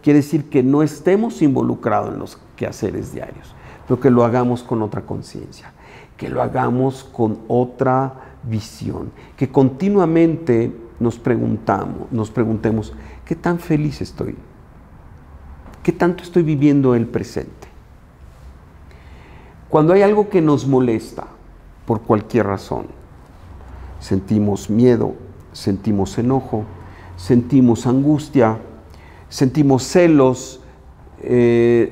quiere decir que no estemos involucrados en los quehaceres diarios, pero que lo hagamos con otra conciencia, que lo hagamos con otra visión, que continuamente nos preguntemos, ¿qué tan feliz estoy? ¿Qué tanto estoy viviendo el presente? Cuando hay algo que nos molesta, por cualquier razón, sentimos miedo, sentimos enojo, sentimos angustia, sentimos celos,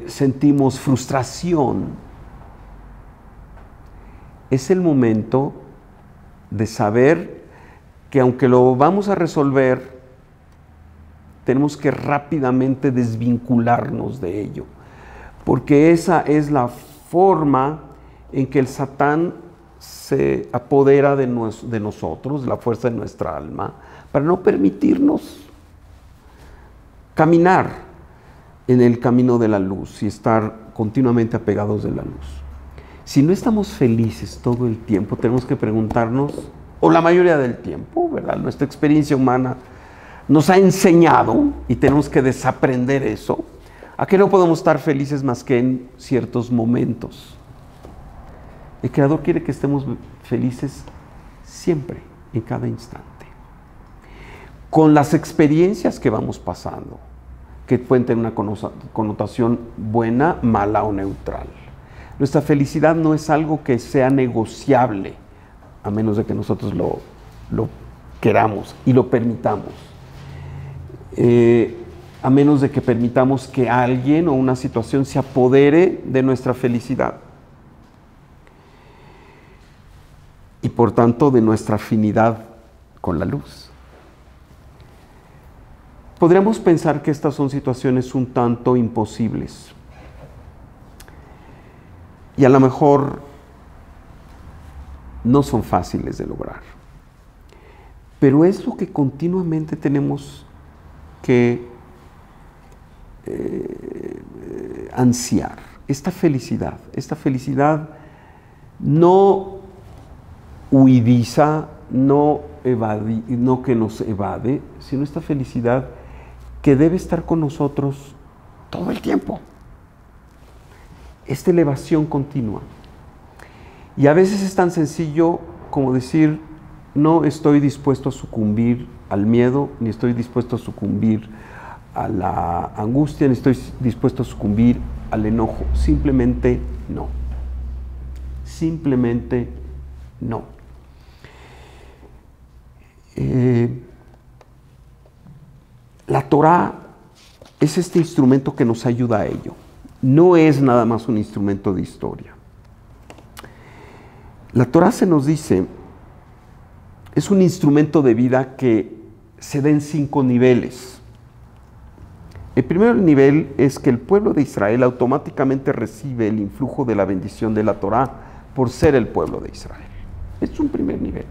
sentimos frustración. Es el momento de saber que aunque lo vamos a resolver, tenemos que rápidamente desvincularnos de ello, porque esa es la forma en que el Satán se apodera de nosotros, de la fuerza de nuestra alma, para no permitirnos caminar en el camino de la luz y estar continuamente apegados de la luz. Si no estamos felices todo el tiempo, tenemos que preguntarnos, o la mayoría del tiempo, ¿verdad? Nuestra experiencia humana nos ha enseñado, y tenemos que desaprender eso, a que no podemos estar felices más que en ciertos momentos. El Creador quiere que estemos felices siempre, en cada instante, con las experiencias que vamos pasando, que pueden tener una connotación buena, mala o neutral. Nuestra felicidad no es algo que sea negociable, a menos de que nosotros lo queramos y lo permitamos. A menos de que permitamos que alguien o una situación se apodere de nuestra felicidad. Y por tanto de nuestra afinidad con la luz. Podríamos pensar que estas son situaciones un tanto imposibles. Y a lo mejor no son fáciles de lograr. Pero es lo que continuamente tenemos que ansiar. Esta felicidad no huidiza, no que nos evade, sino esta felicidad que debe estar con nosotros todo el tiempo. Esta elevación continua. Y a veces es tan sencillo como decir, no estoy dispuesto a sucumbir al miedo, ni estoy dispuesto a sucumbir a la angustia, ni estoy dispuesto a sucumbir al enojo. Simplemente no. Simplemente no. La Torah es este instrumento que nos ayuda a ello. No es nada más un instrumento de historia. La Torah se nos dice, es un instrumento de vida que se da en 5 niveles. El primer nivel es que el pueblo de Israel automáticamente recibe el influjo de la bendición de la Torah por ser el pueblo de Israel. Es un primer nivel.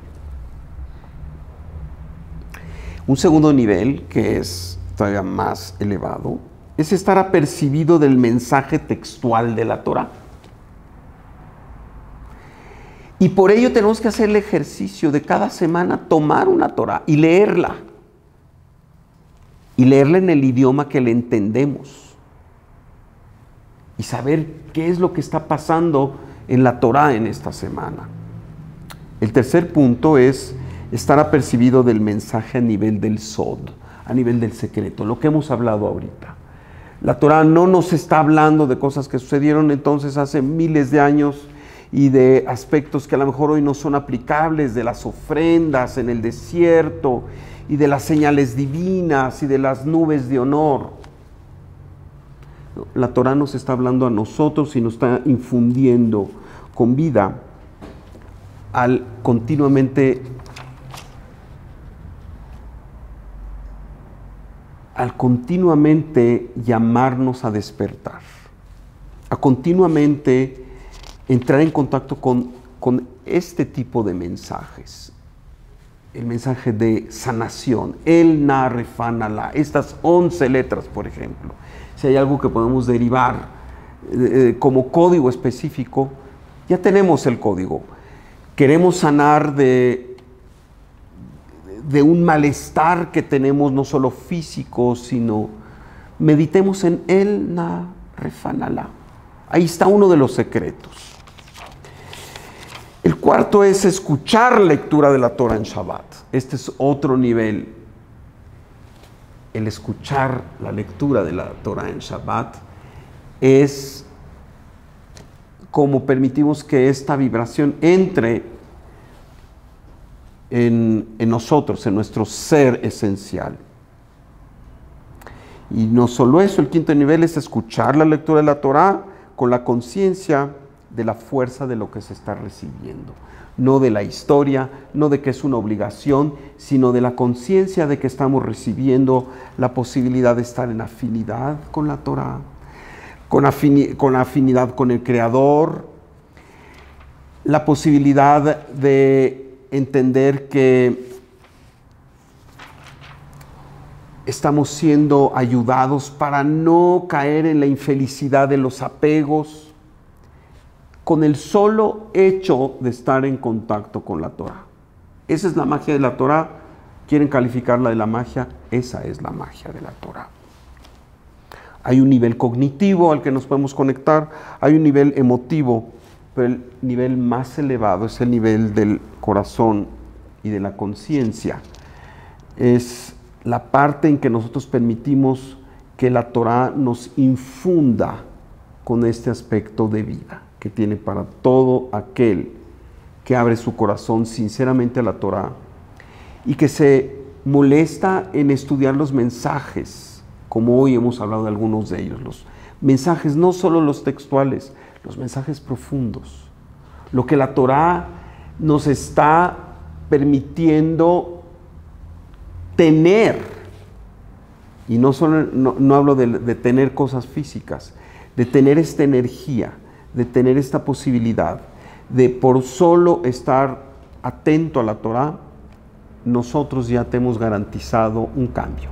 Un segundo nivel, que es todavía más elevado, es estar apercibido del mensaje textual de la Torah. Y por ello tenemos que hacer el ejercicio de cada semana tomar una Torah y leerla. Y leerla en el idioma que le entendemos. Y saber qué es lo que está pasando en la Torah en esta semana. El tercer punto es estar apercibido del mensaje a nivel del sod, a nivel del secreto, lo que hemos hablado ahorita. La Torah no nos está hablando de cosas que sucedieron entonces hace miles de años y de aspectos que a lo mejor hoy no son aplicables, de las ofrendas en el desierto y de las señales divinas y de las nubes de honor. La Torah nos está hablando a nosotros y nos está infundiendo con vida al continuamente llamarnos a despertar. a continuamente entrar en contacto con este tipo de mensajes. El mensaje de sanación, el na, re, fa, na, la, estas 11 letras, por ejemplo. Si hay algo que podemos derivar como código específico, ya tenemos el código. Queremos sanar de un malestar que tenemos, no solo físico, sino meditemos en el na, re, fa, na, la. Ahí está uno de los secretos. El cuarto es escuchar lectura de la Torah en Shabbat. Este es otro nivel. El escuchar la lectura de la Torah en Shabbat es como permitimos que esta vibración entre en nosotros, en nuestro ser esencial. Y no solo eso, el quinto nivel es escuchar la lectura de la Torah con la conciencia de la fuerza de lo que se está recibiendo. No de la historia, no de que es una obligación, sino de la conciencia de que estamos recibiendo la posibilidad de estar en afinidad con la Torah, con afinidad con el Creador, la posibilidad de entender que estamos siendo ayudados para no caer en la infelicidad de los apegos, con el solo hecho de estar en contacto con la Torah. Esa es la magia de la Torah. ¿Quieren calificarla de la magia? Esa es la magia de la Torah. Hay un nivel cognitivo al que nos podemos conectar, hay un nivel emotivo, pero el nivel más elevado es el nivel del corazón y de la conciencia. Es la parte en que nosotros permitimos que la Torah nos infunda con este aspecto de vida que tiene para todo aquel que abre su corazón sinceramente a la Torah y que se molesta en estudiar los mensajes, como hoy hemos hablado de algunos de ellos, los mensajes, no solo los textuales, los mensajes profundos, lo que la Torah nos está permitiendo tener, y no hablo de tener cosas físicas, de tener esta energía, de tener esta posibilidad, de por solo estar atento a la Torah, nosotros ya te hemos garantizado un cambio,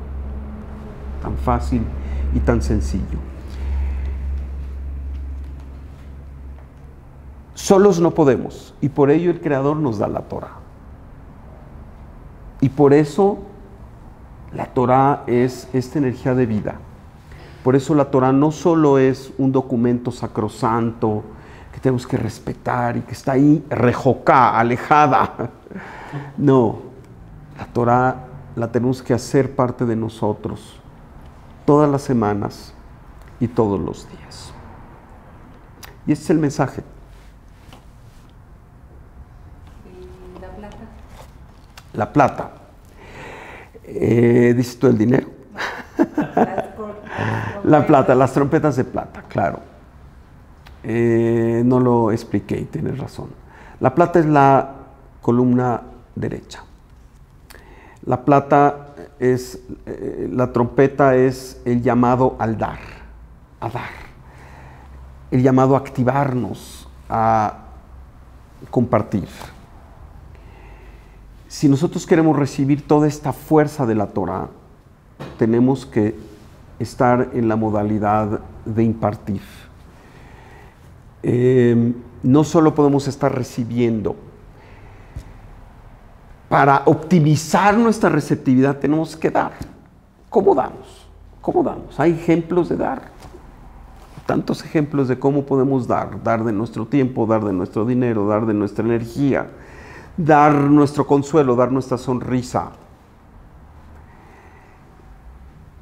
tan fácil y tan sencillo. Solos no podemos, y por ello el Creador nos da la Torah. Y por eso la Torah es esta energía de vida. Por eso la Torah no solo es un documento sacrosanto que tenemos que respetar y que está ahí rejocá, alejada. No, la Torah la tenemos que hacer parte de nosotros todas las semanas y todos los días. Y este es el mensaje. ¿Y la plata? La plata. ¿Dices tú el dinero? La plata, las trompetas de plata, claro. No lo expliqué, tienes razón. La plata es la columna derecha. La plata es, la trompeta es el llamado al dar, a dar. El llamado a activarnos, a compartir. Si nosotros queremos recibir toda esta fuerza de la Torah, tenemos que estar en la modalidad de impartir. No solo podemos estar recibiendo. Para optimizar nuestra receptividad tenemos que dar. ¿Cómo damos? ¿Cómo damos? Hay ejemplos de dar. Tantos ejemplos de cómo podemos dar. Dar de nuestro tiempo, dar de nuestro dinero, dar de nuestra energía, dar nuestro consuelo, dar nuestra sonrisa.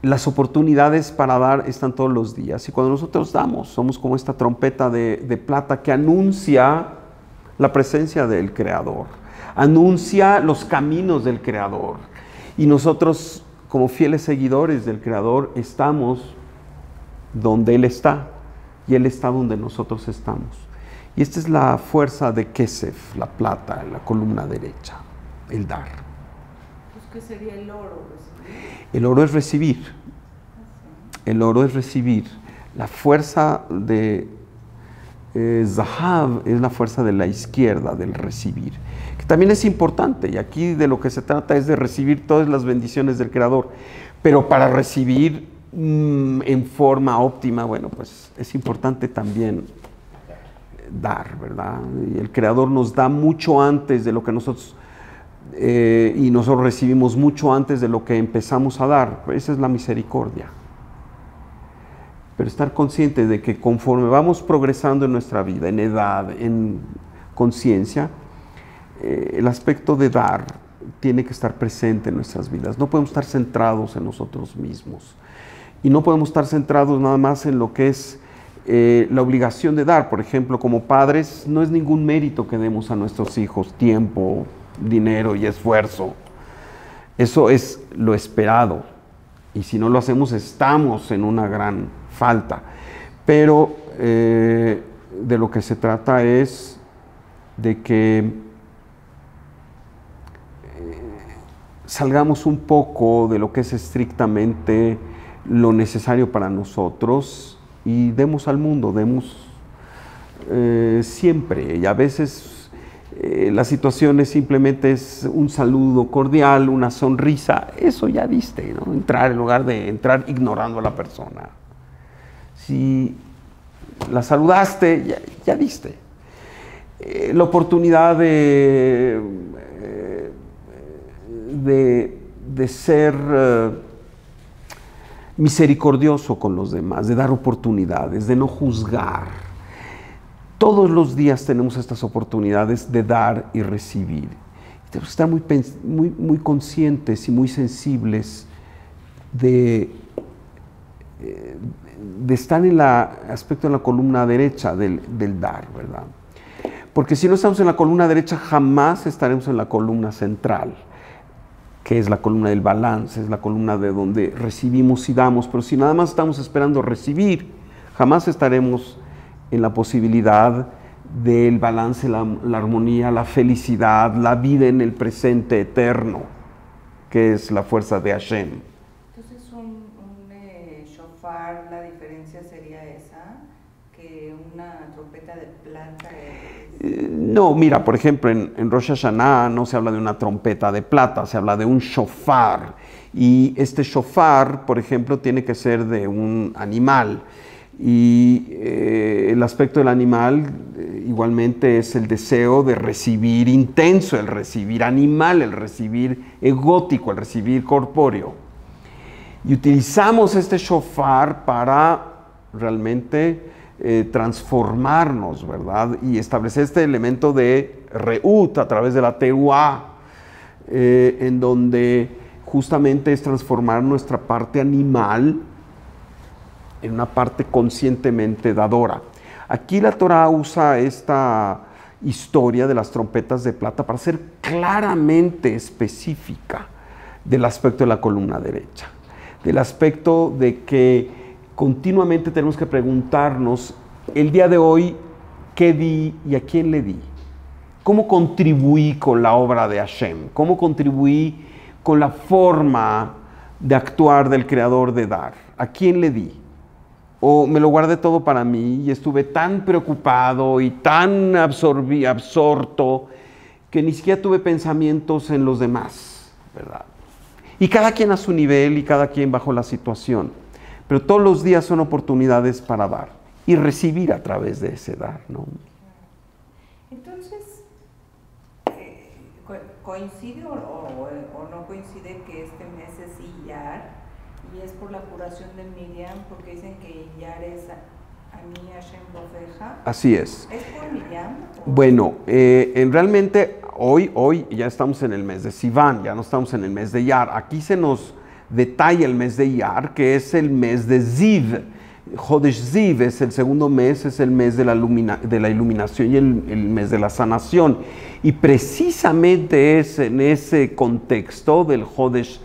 Las oportunidades para dar están todos los días. Y cuando nosotros damos, somos como esta trompeta de plata que anuncia la presencia del Creador. Anuncia los caminos del Creador. Y nosotros, como fieles seguidores del Creador, estamos donde Él está. Y Él está donde nosotros estamos. Y esta es la fuerza de Kesef, la plata, en la columna derecha, el dar. Pues, ¿qué sería el oro? El oro es recibir. El oro es recibir. La fuerza de Zahav es la fuerza de la izquierda, del recibir, que también es importante, y aquí de lo que se trata es de recibir todas las bendiciones del Creador, pero para recibir en forma óptima, bueno, pues es importante también dar, ¿verdad? Y el Creador nos da mucho antes de lo que nosotros, y nosotros recibimos mucho antes de lo que empezamos a dar. Esa es la misericordia. Pero estar conscientes de que conforme vamos progresando en nuestra vida, en edad, en conciencia, el aspecto de dar tiene que estar presente en nuestras vidas. No podemos estar centrados en nosotros mismos. Y no podemos estar centrados nada más en lo que es la obligación de dar. Por ejemplo, como padres, no es ningún mérito que demos a nuestros hijos tiempo, dinero y esfuerzo. Eso es lo esperado. Y si no lo hacemos, estamos en una gran falta. Pero de lo que se trata es de que salgamos un poco de lo que es estrictamente lo necesario para nosotros y demos al mundo, demos siempre. Y a veces la situación simplemente es un saludo cordial, una sonrisa. Eso ya diste, ¿no? Entrar en lugar de entrar ignorando a la persona. Si la saludaste, ya diste. La oportunidad de ser misericordioso con los demás, de dar oportunidades, de no juzgar. Todos los días tenemos estas oportunidades de dar y recibir. Tenemos que estar muy conscientes y muy sensibles de estar en el aspecto de la columna derecha del dar, ¿verdad? Porque si no estamos en la columna derecha, jamás estaremos en la columna central, que es la columna del balance, es la columna de donde recibimos y damos. Pero si nada más estamos esperando recibir, jamás estaremos en la posibilidad del balance, la armonía, la felicidad, la vida en el presente eterno, que es la fuerza de Hashem. Entonces un shofar, la diferencia sería esa, que una trompeta de plata No, mira, por ejemplo, en Rosh Hashanah no se habla de una trompeta de plata, se habla de un shofar. Y este shofar, por ejemplo, tiene que ser de un animal. Y el aspecto del animal igualmente es el deseo de recibir intenso, el recibir animal, el recibir egótico, el recibir corpóreo. Y utilizamos este shofar para realmente transformarnos, ¿verdad? Y establecer este elemento de reut a través de la teruá, en donde justamente es transformar nuestra parte animal en una parte conscientemente dadora. Aquí la Torah usa esta historia de las trompetas de plata para ser claramente específica del aspecto de la columna derecha, del aspecto de que continuamente tenemos que preguntarnos el día de hoy, ¿qué di y a quién le di? ¿Cómo contribuí con la obra de Hashem? ¿Cómo contribuí con la forma de actuar del Creador de dar? ¿A quién le di? O me lo guardé todo para mí y estuve tan preocupado y tan absorto que ni siquiera tuve pensamientos en los demás, ¿verdad? Y cada quien a su nivel y cada quien bajo la situación. Pero todos los días son oportunidades para dar y recibir a través de ese dar, ¿no? Entonces, ¿coincide o no coincide que este mes es Iyar? Y es por la curación de Miriam, porque dicen que Iyar es Ani Hashem Bofeja. Así es. ¿Es por Miriam? Bueno, realmente hoy ya estamos en el mes de Sivan, ya no estamos en el mes de Iyar. Aquí se nos detalla el mes de Iyar, que es el mes de Ziv. Jodesh Ziv es el segundo mes, es el mes de la iluminación y el mes de la sanación. Y precisamente es en ese contexto del Jodesh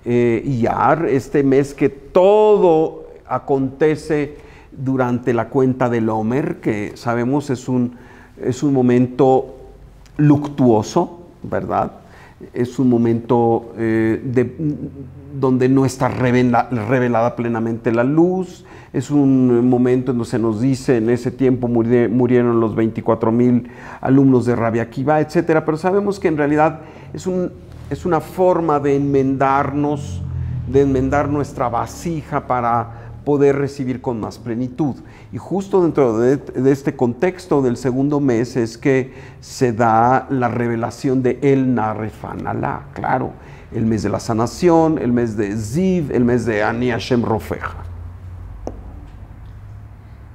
Iyar, este mes que todo acontece durante la cuenta del Omer, que sabemos es un momento luctuoso, ¿verdad? es un momento donde no está revelada plenamente la luz, es un momento en donde se nos dice en ese tiempo murieron los 24,000 alumnos de Rabbi Akiva, etcétera, pero sabemos que en realidad es una forma de enmendar nuestra vasija para poder recibir con más plenitud. Y justo dentro de este contexto del segundo mes es que se da la revelación de El Narefan Alá, claro, el mes de la sanación, el mes de Ziv, el mes de Ani Hashem Rofeja.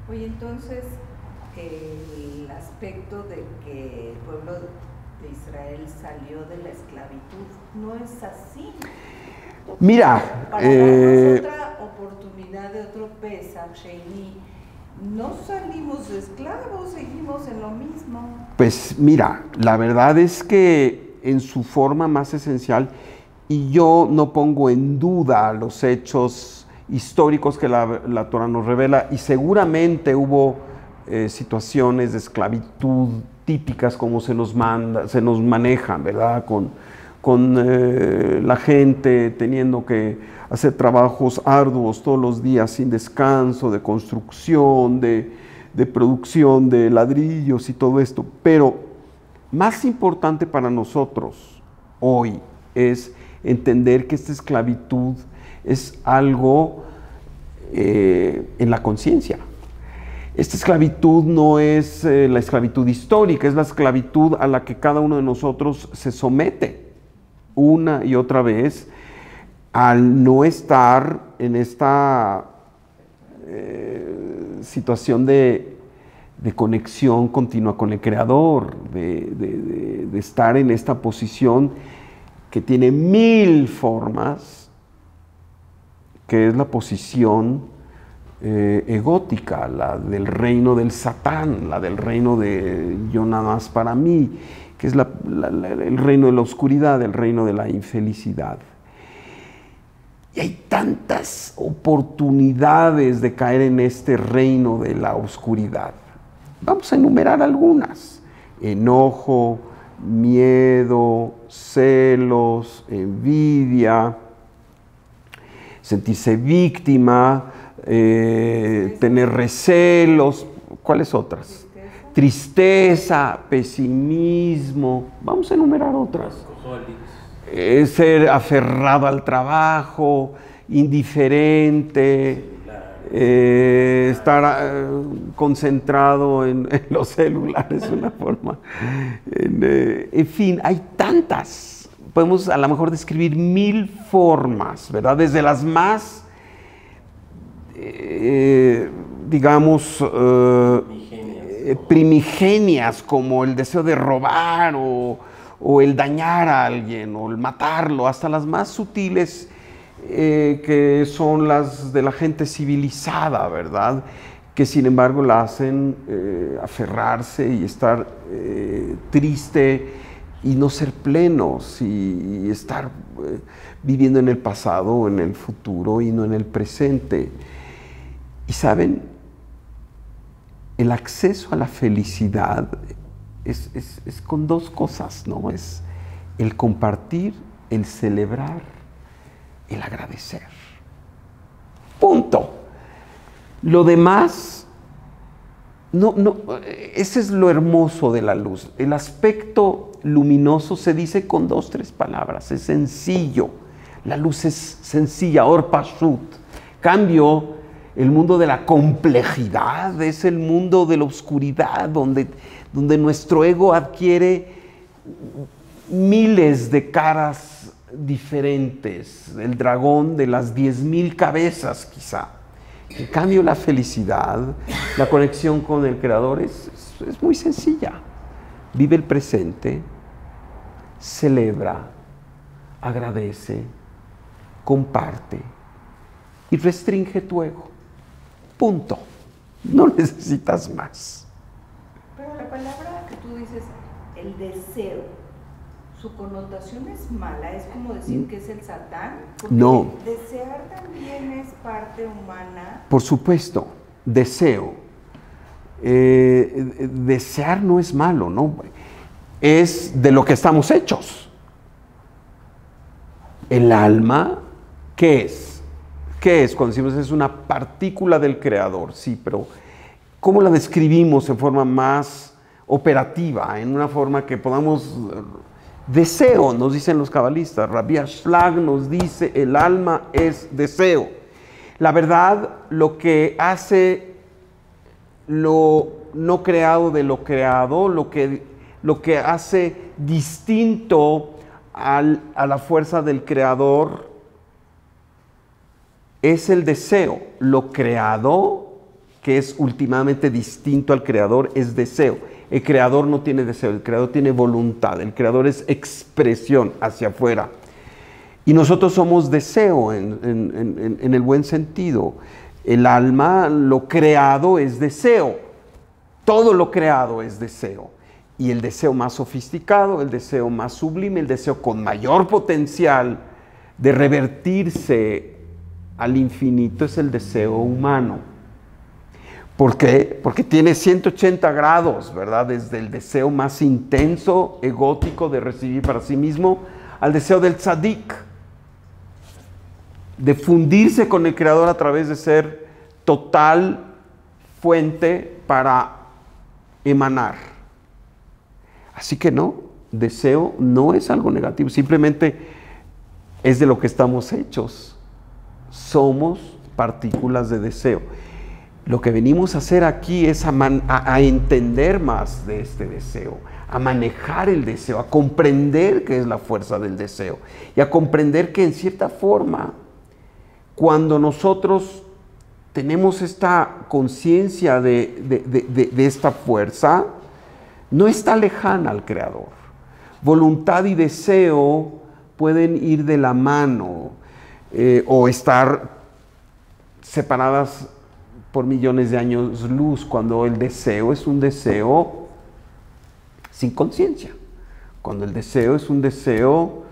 Oye, entonces, el aspecto de que el pueblo de Israel salió de la esclavitud, ¿no es así? Mira, para darnos otra oportunidad de otro Pesach Sheini, no salimos de esclavos, seguimos en lo mismo. Pues mira, la verdad es que en su forma más esencial, y yo no pongo en duda los hechos históricos que la Torah nos revela, y seguramente hubo situaciones de esclavitud típicas como se nos manejan, ¿verdad? Con la gente teniendo que hacer trabajos arduos todos los días sin descanso, de construcción, de producción de ladrillos y todo esto. Pero más importante para nosotros hoy es entender que esta esclavitud es algo en la conciencia. Esta esclavitud no es la esclavitud histórica, es la esclavitud a la que cada uno de nosotros se somete una y otra vez al no estar en esta situación de conexión continua con el Creador, de estar en esta posición que tiene 1000 formas, que es la posición egótica, la del reino del Satán, la del reino de yo nada más para mí, que es el reino de la oscuridad, el reino de la infelicidad. Y hay tantas oportunidades de caer en este reino de la oscuridad. Vamos a enumerar algunas: enojo, miedo, celos, envidia, sentirse víctima, tener recelos. ¿Cuáles otras? Tristeza, pesimismo. Vamos a enumerar otras. Ser aferrado al trabajo, indiferente, estar concentrado en los celulares, una forma. En fin, hay tantas. Podemos a lo mejor describir 1000 formas, ¿verdad? Desde las más, digamos, primigenias, como el deseo de robar o el dañar a alguien o el matarlo, hasta las más sutiles, que son las de la gente civilizada, ¿verdad? Que sin embargo la hacen aferrarse y estar triste y no ser plenos y estar viviendo en el pasado o en el futuro y no en el presente. Y saben, el acceso a la felicidad es con dos cosas, ¿no? Es el compartir, el celebrar, el agradecer. Punto. Lo demás, ese es lo hermoso de la luz. El aspecto luminoso se dice con 2, 3 palabras, es sencillo. La luz es sencilla, or pashut. Cambio, el mundo de la complejidad es el mundo de la oscuridad, donde nuestro ego adquiere miles de caras diferentes, el dragón de las 10,000 cabezas quizá. En cambio, la felicidad, la conexión con el Creador es muy sencilla. Vive el presente, celebra, agradece, comparte y restringe tu ego. Punto. No necesitas más. Pero la palabra que tú dices, el deseo, su connotación es mala, es como decir que es el Satán. Porque no. Desear también es parte humana. Por supuesto, deseo. Desear no es malo, ¿no? Es de lo que estamos hechos. El alma, ¿qué es? ¿Qué es? Cuando decimos es una partícula del creador, sí, pero ¿cómo la describimos en forma más operativa, en una forma que podamos... Deseo, nos dicen los cabalistas. Rabbi Ashlag nos dice, el alma es deseo. La verdad, lo que hace lo no creado de lo creado, lo que hace distinto a la fuerza del creador es el deseo. Lo creado, que es últimamente distinto al creador, es deseo. El creador no tiene deseo, el creador tiene voluntad, el creador es expresión hacia afuera. Y nosotros somos deseo en el buen sentido. El alma, lo creado es deseo. Todo lo creado es deseo. Y el deseo más sofisticado, el deseo más sublime, el deseo con mayor potencial de revertirse al infinito es el deseo humano. ¿Por qué? Porque tiene 180 grados, ¿verdad? Desde el deseo más intenso, egótico de recibir para sí mismo, al deseo del tzadik, de fundirse con el Creador a través de ser total fuente para emanar. Así que no, deseo no es algo negativo, simplemente es de lo que estamos hechos. Somos partículas de deseo. Lo que venimos a hacer aquí es a entender más de este deseo, a manejar el deseo, a comprender qué es la fuerza del deseo y a comprender que en cierta forma, cuando nosotros tenemos esta conciencia de esta fuerza, no está lejana al Creador. Voluntad y deseo pueden ir de la mano o estar separadas por millones de años luz, cuando el deseo es un deseo sin conciencia, cuando el deseo es un deseo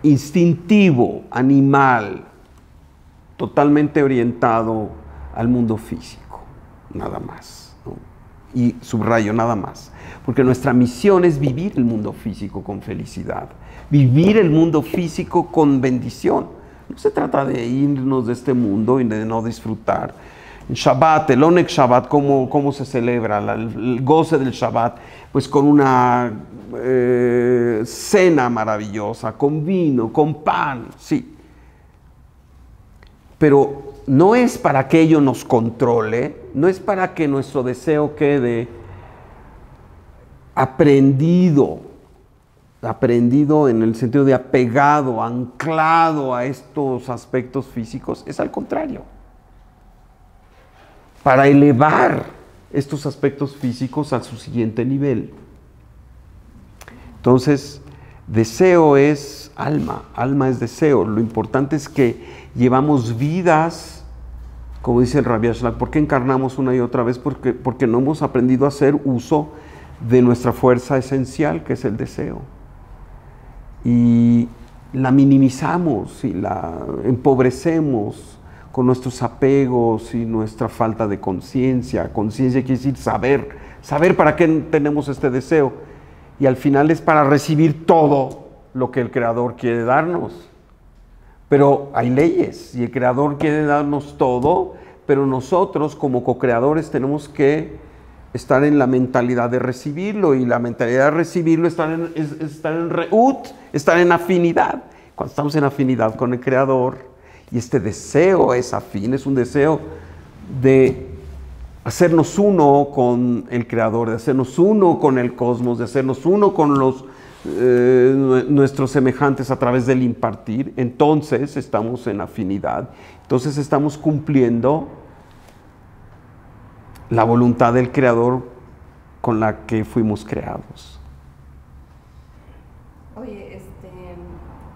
instintivo, animal, totalmente orientado al mundo físico, nada más, ¿no? Y subrayo, nada más, porque nuestra misión es vivir el mundo físico con felicidad, vivir el mundo físico con bendición. No se trata de irnos de este mundo y de no disfrutar. En Shabbat, el Oneg Shabbat, ¿cómo se celebra? El goce del Shabbat, pues con una cena maravillosa, con vino, con pan, sí. Pero no es para que ello nos controle, no es para que nuestro deseo quede aprendido en el sentido de apegado, anclado a estos aspectos físicos, es al contrario. Para elevar estos aspectos físicos a su siguiente nivel. Entonces, deseo es alma, alma es deseo. Lo importante es que llevamos vidas, como dice el Rabbi Ashlag, ¿por qué encarnamos una y otra vez? Porque no hemos aprendido a hacer uso de nuestra fuerza esencial, que es el deseo. Y la minimizamos y la empobrecemos con nuestros apegos y nuestra falta de conciencia. Conciencia quiere decir saber para qué tenemos este deseo. Y al final es para recibir todo lo que el Creador quiere darnos. Pero hay leyes y el Creador quiere darnos todo, pero nosotros como co-creadores tenemos que estar en la mentalidad de recibirlo, y la mentalidad de recibirlo es estar en reut, estar en afinidad. Cuando estamos en afinidad con el Creador, y este deseo es afín, es un deseo de hacernos uno con el Creador, de hacernos uno con el cosmos, de hacernos uno con nuestros semejantes a través del impartir. Entonces estamos en afinidad, entonces estamos cumpliendo la voluntad del Creador con la que fuimos creados. Oye,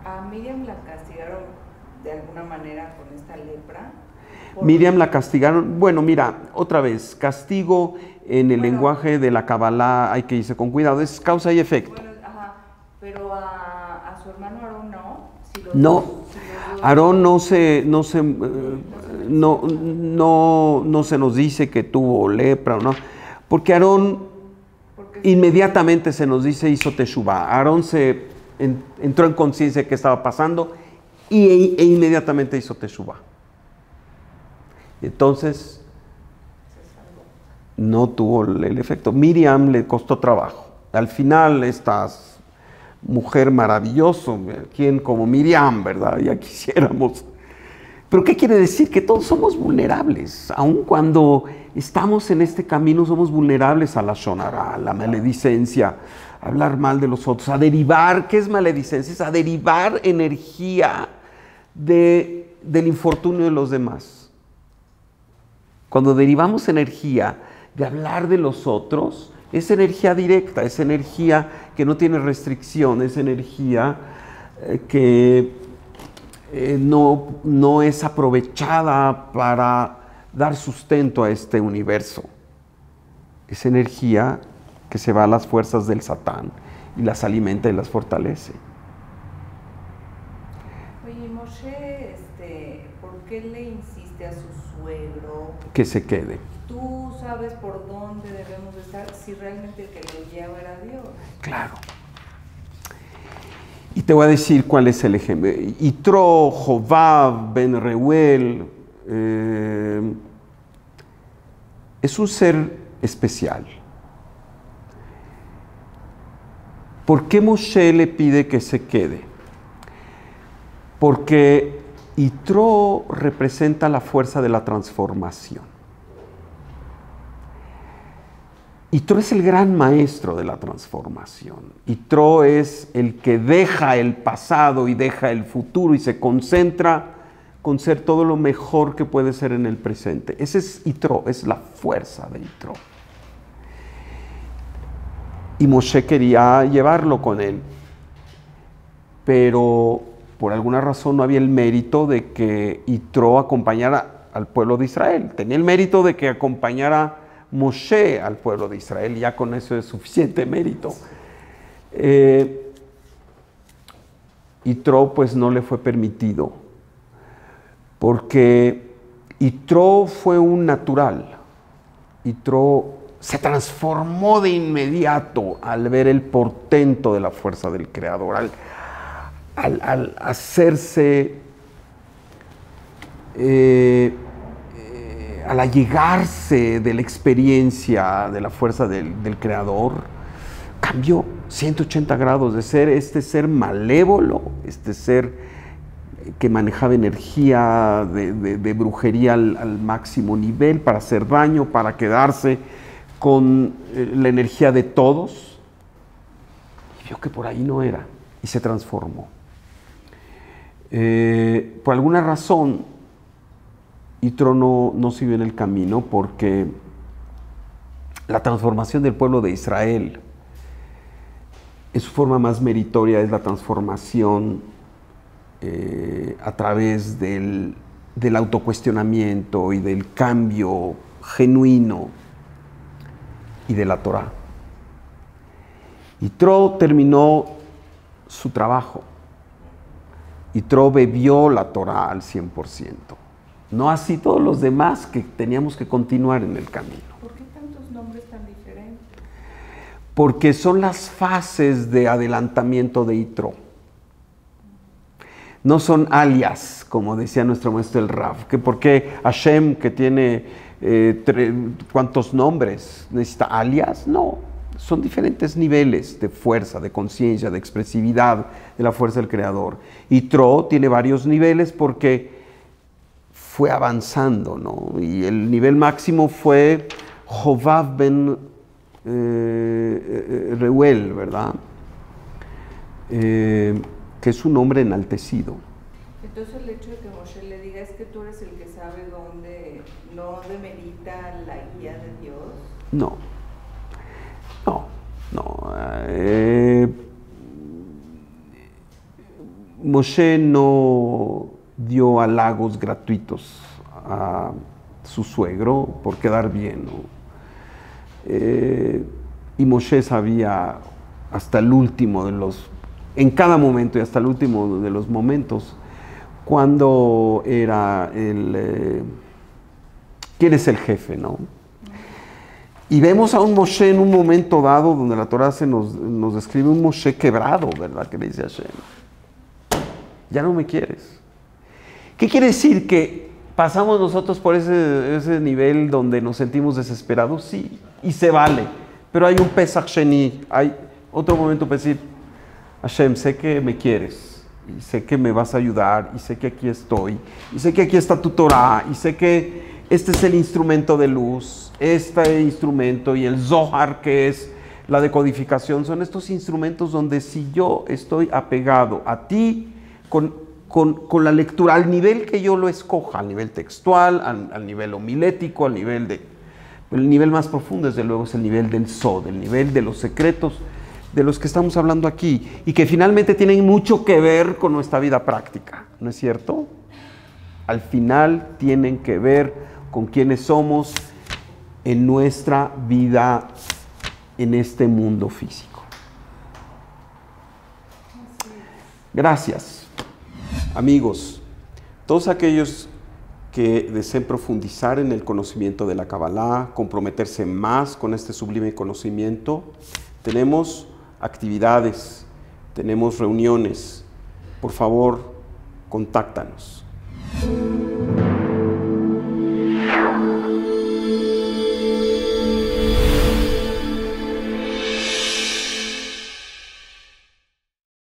a Miriam la castigaron de alguna manera con esta lepra. Miriam la castigaron, bueno, mira, otra vez, castigo en el lenguaje de la Kabbalah hay que irse con cuidado, es causa y efecto. Bueno, ajá, pero a su hermano Aarón no. No, Aarón no se nos dice que tuvo lepra o no, porque Aarón inmediatamente se nos dice hizo teshuvá. Aarón entró en conciencia de qué estaba pasando e inmediatamente hizo teshuvá. Entonces, no tuvo el efecto. Miriam le costó trabajo. Al final, esta mujer maravillosa, quien como Miriam, ¿verdad? Ya quisiéramos. Pero ¿qué quiere decir? Que todos somos vulnerables. Aun cuando estamos en este camino, somos vulnerables a la shonara, a la maledicencia, a hablar mal de los otros, a derivar. ¿Qué es maledicencia? Es a derivar energía del infortunio de los demás. Cuando derivamos energía de hablar de los otros, es energía directa, es energía que no tiene restricción, es energía que no es aprovechada para dar sustento a este universo. Es energía que se va a las fuerzas del Satán y las alimenta y las fortalece. Oye, Moshe, ¿por qué le insiste a su suegro que se quede? Tú sabes por dónde debemos estar, si realmente el que lo guiaba era Dios. Claro. Y te voy a decir cuál es el ejemplo. Yitro, Jobab, Ben Reuel, es un ser especial. ¿Por qué Moshe le pide que se quede? Porque Yitro representa la fuerza de la transformación. Yitro es el gran maestro de la transformación. Yitro es el que deja el pasado y deja el futuro y se concentra con ser todo lo mejor que puede ser en el presente. Ese es Yitro, es la fuerza de Yitro. Y Moshe quería llevarlo con él, pero por alguna razón no había el mérito de que Yitro acompañara al pueblo de Israel. Tenía el mérito de que acompañara Moshe al pueblo de Israel, y ya con eso es suficiente mérito. Yitro pues no le fue permitido, porque Yitro fue un natural. Yitro se transformó de inmediato al ver el portento de la fuerza del Creador, al hacerse, al allegarse de la experiencia de la fuerza del Creador, cambió 180 grados de ser este ser malévolo, este ser que manejaba energía de brujería al máximo nivel para hacer daño, para quedarse con la energía de todos, y vio que por ahí no era, y se transformó. Por alguna razón, Yitro no siguió en el camino, porque la transformación del pueblo de Israel, en su forma más meritoria, es la transformación a través del autocuestionamiento y del cambio genuino y de la Torá. Yitro terminó su trabajo. Yitro bebió la Torá al 100%. No así todos los demás, que teníamos que continuar en el camino. ¿Por qué tantos nombres tan diferentes? Porque son las fases de adelantamiento de Yitro. No son alias, como decía nuestro maestro el Rav. Que ¿por qué Hashem, que tiene cuántos nombres, necesita alias? No, son diferentes niveles de fuerza, de conciencia, de expresividad de la fuerza del Creador. Yitro tiene varios niveles porque fue avanzando, ¿no? Y el nivel máximo fue Jobab ben Reuel, ¿verdad? Que es un hombre enaltecido. Entonces el hecho de que Moshe le diga es que tú eres el que sabe dónde no demerita la guía de Dios. No. Moshe no dio halagos gratuitos a su suegro por quedar bien, ¿no? Y Moshe sabía hasta el último en cada momento y hasta el último de los momentos, cuando era quién es el jefe, ¿no? Y vemos a un Moshe en un momento dado donde la Torah nos describe un Moshe quebrado, ¿verdad? Que le dice a Hashem, ya no me quieres. ¿Qué quiere decir? ¿Que pasamos nosotros por ese nivel donde nos sentimos desesperados? Sí, y se vale. Pero hay un Pesach Sheni, hay otro momento para decir, Hashem, sé que me quieres, y sé que me vas a ayudar, y sé que aquí estoy, y sé que aquí está tu Torah, y sé que este es el instrumento de luz, este instrumento y el Zohar, que es la decodificación, son estos instrumentos donde si yo estoy apegado a ti con la lectura, al nivel que yo lo escoja, al nivel textual, al nivel homilético, al nivel de... El nivel más profundo, desde luego, es el nivel del Sod, el nivel de los secretos de los que estamos hablando aquí, y que finalmente tienen mucho que ver con nuestra vida práctica, ¿no es cierto? Al final tienen que ver con quiénes somos en nuestra vida en este mundo físico. Gracias. Amigos, todos aquellos que deseen profundizar en el conocimiento de la Kabbalah, comprometerse más con este sublime conocimiento, tenemos actividades, tenemos reuniones. Por favor, contáctanos.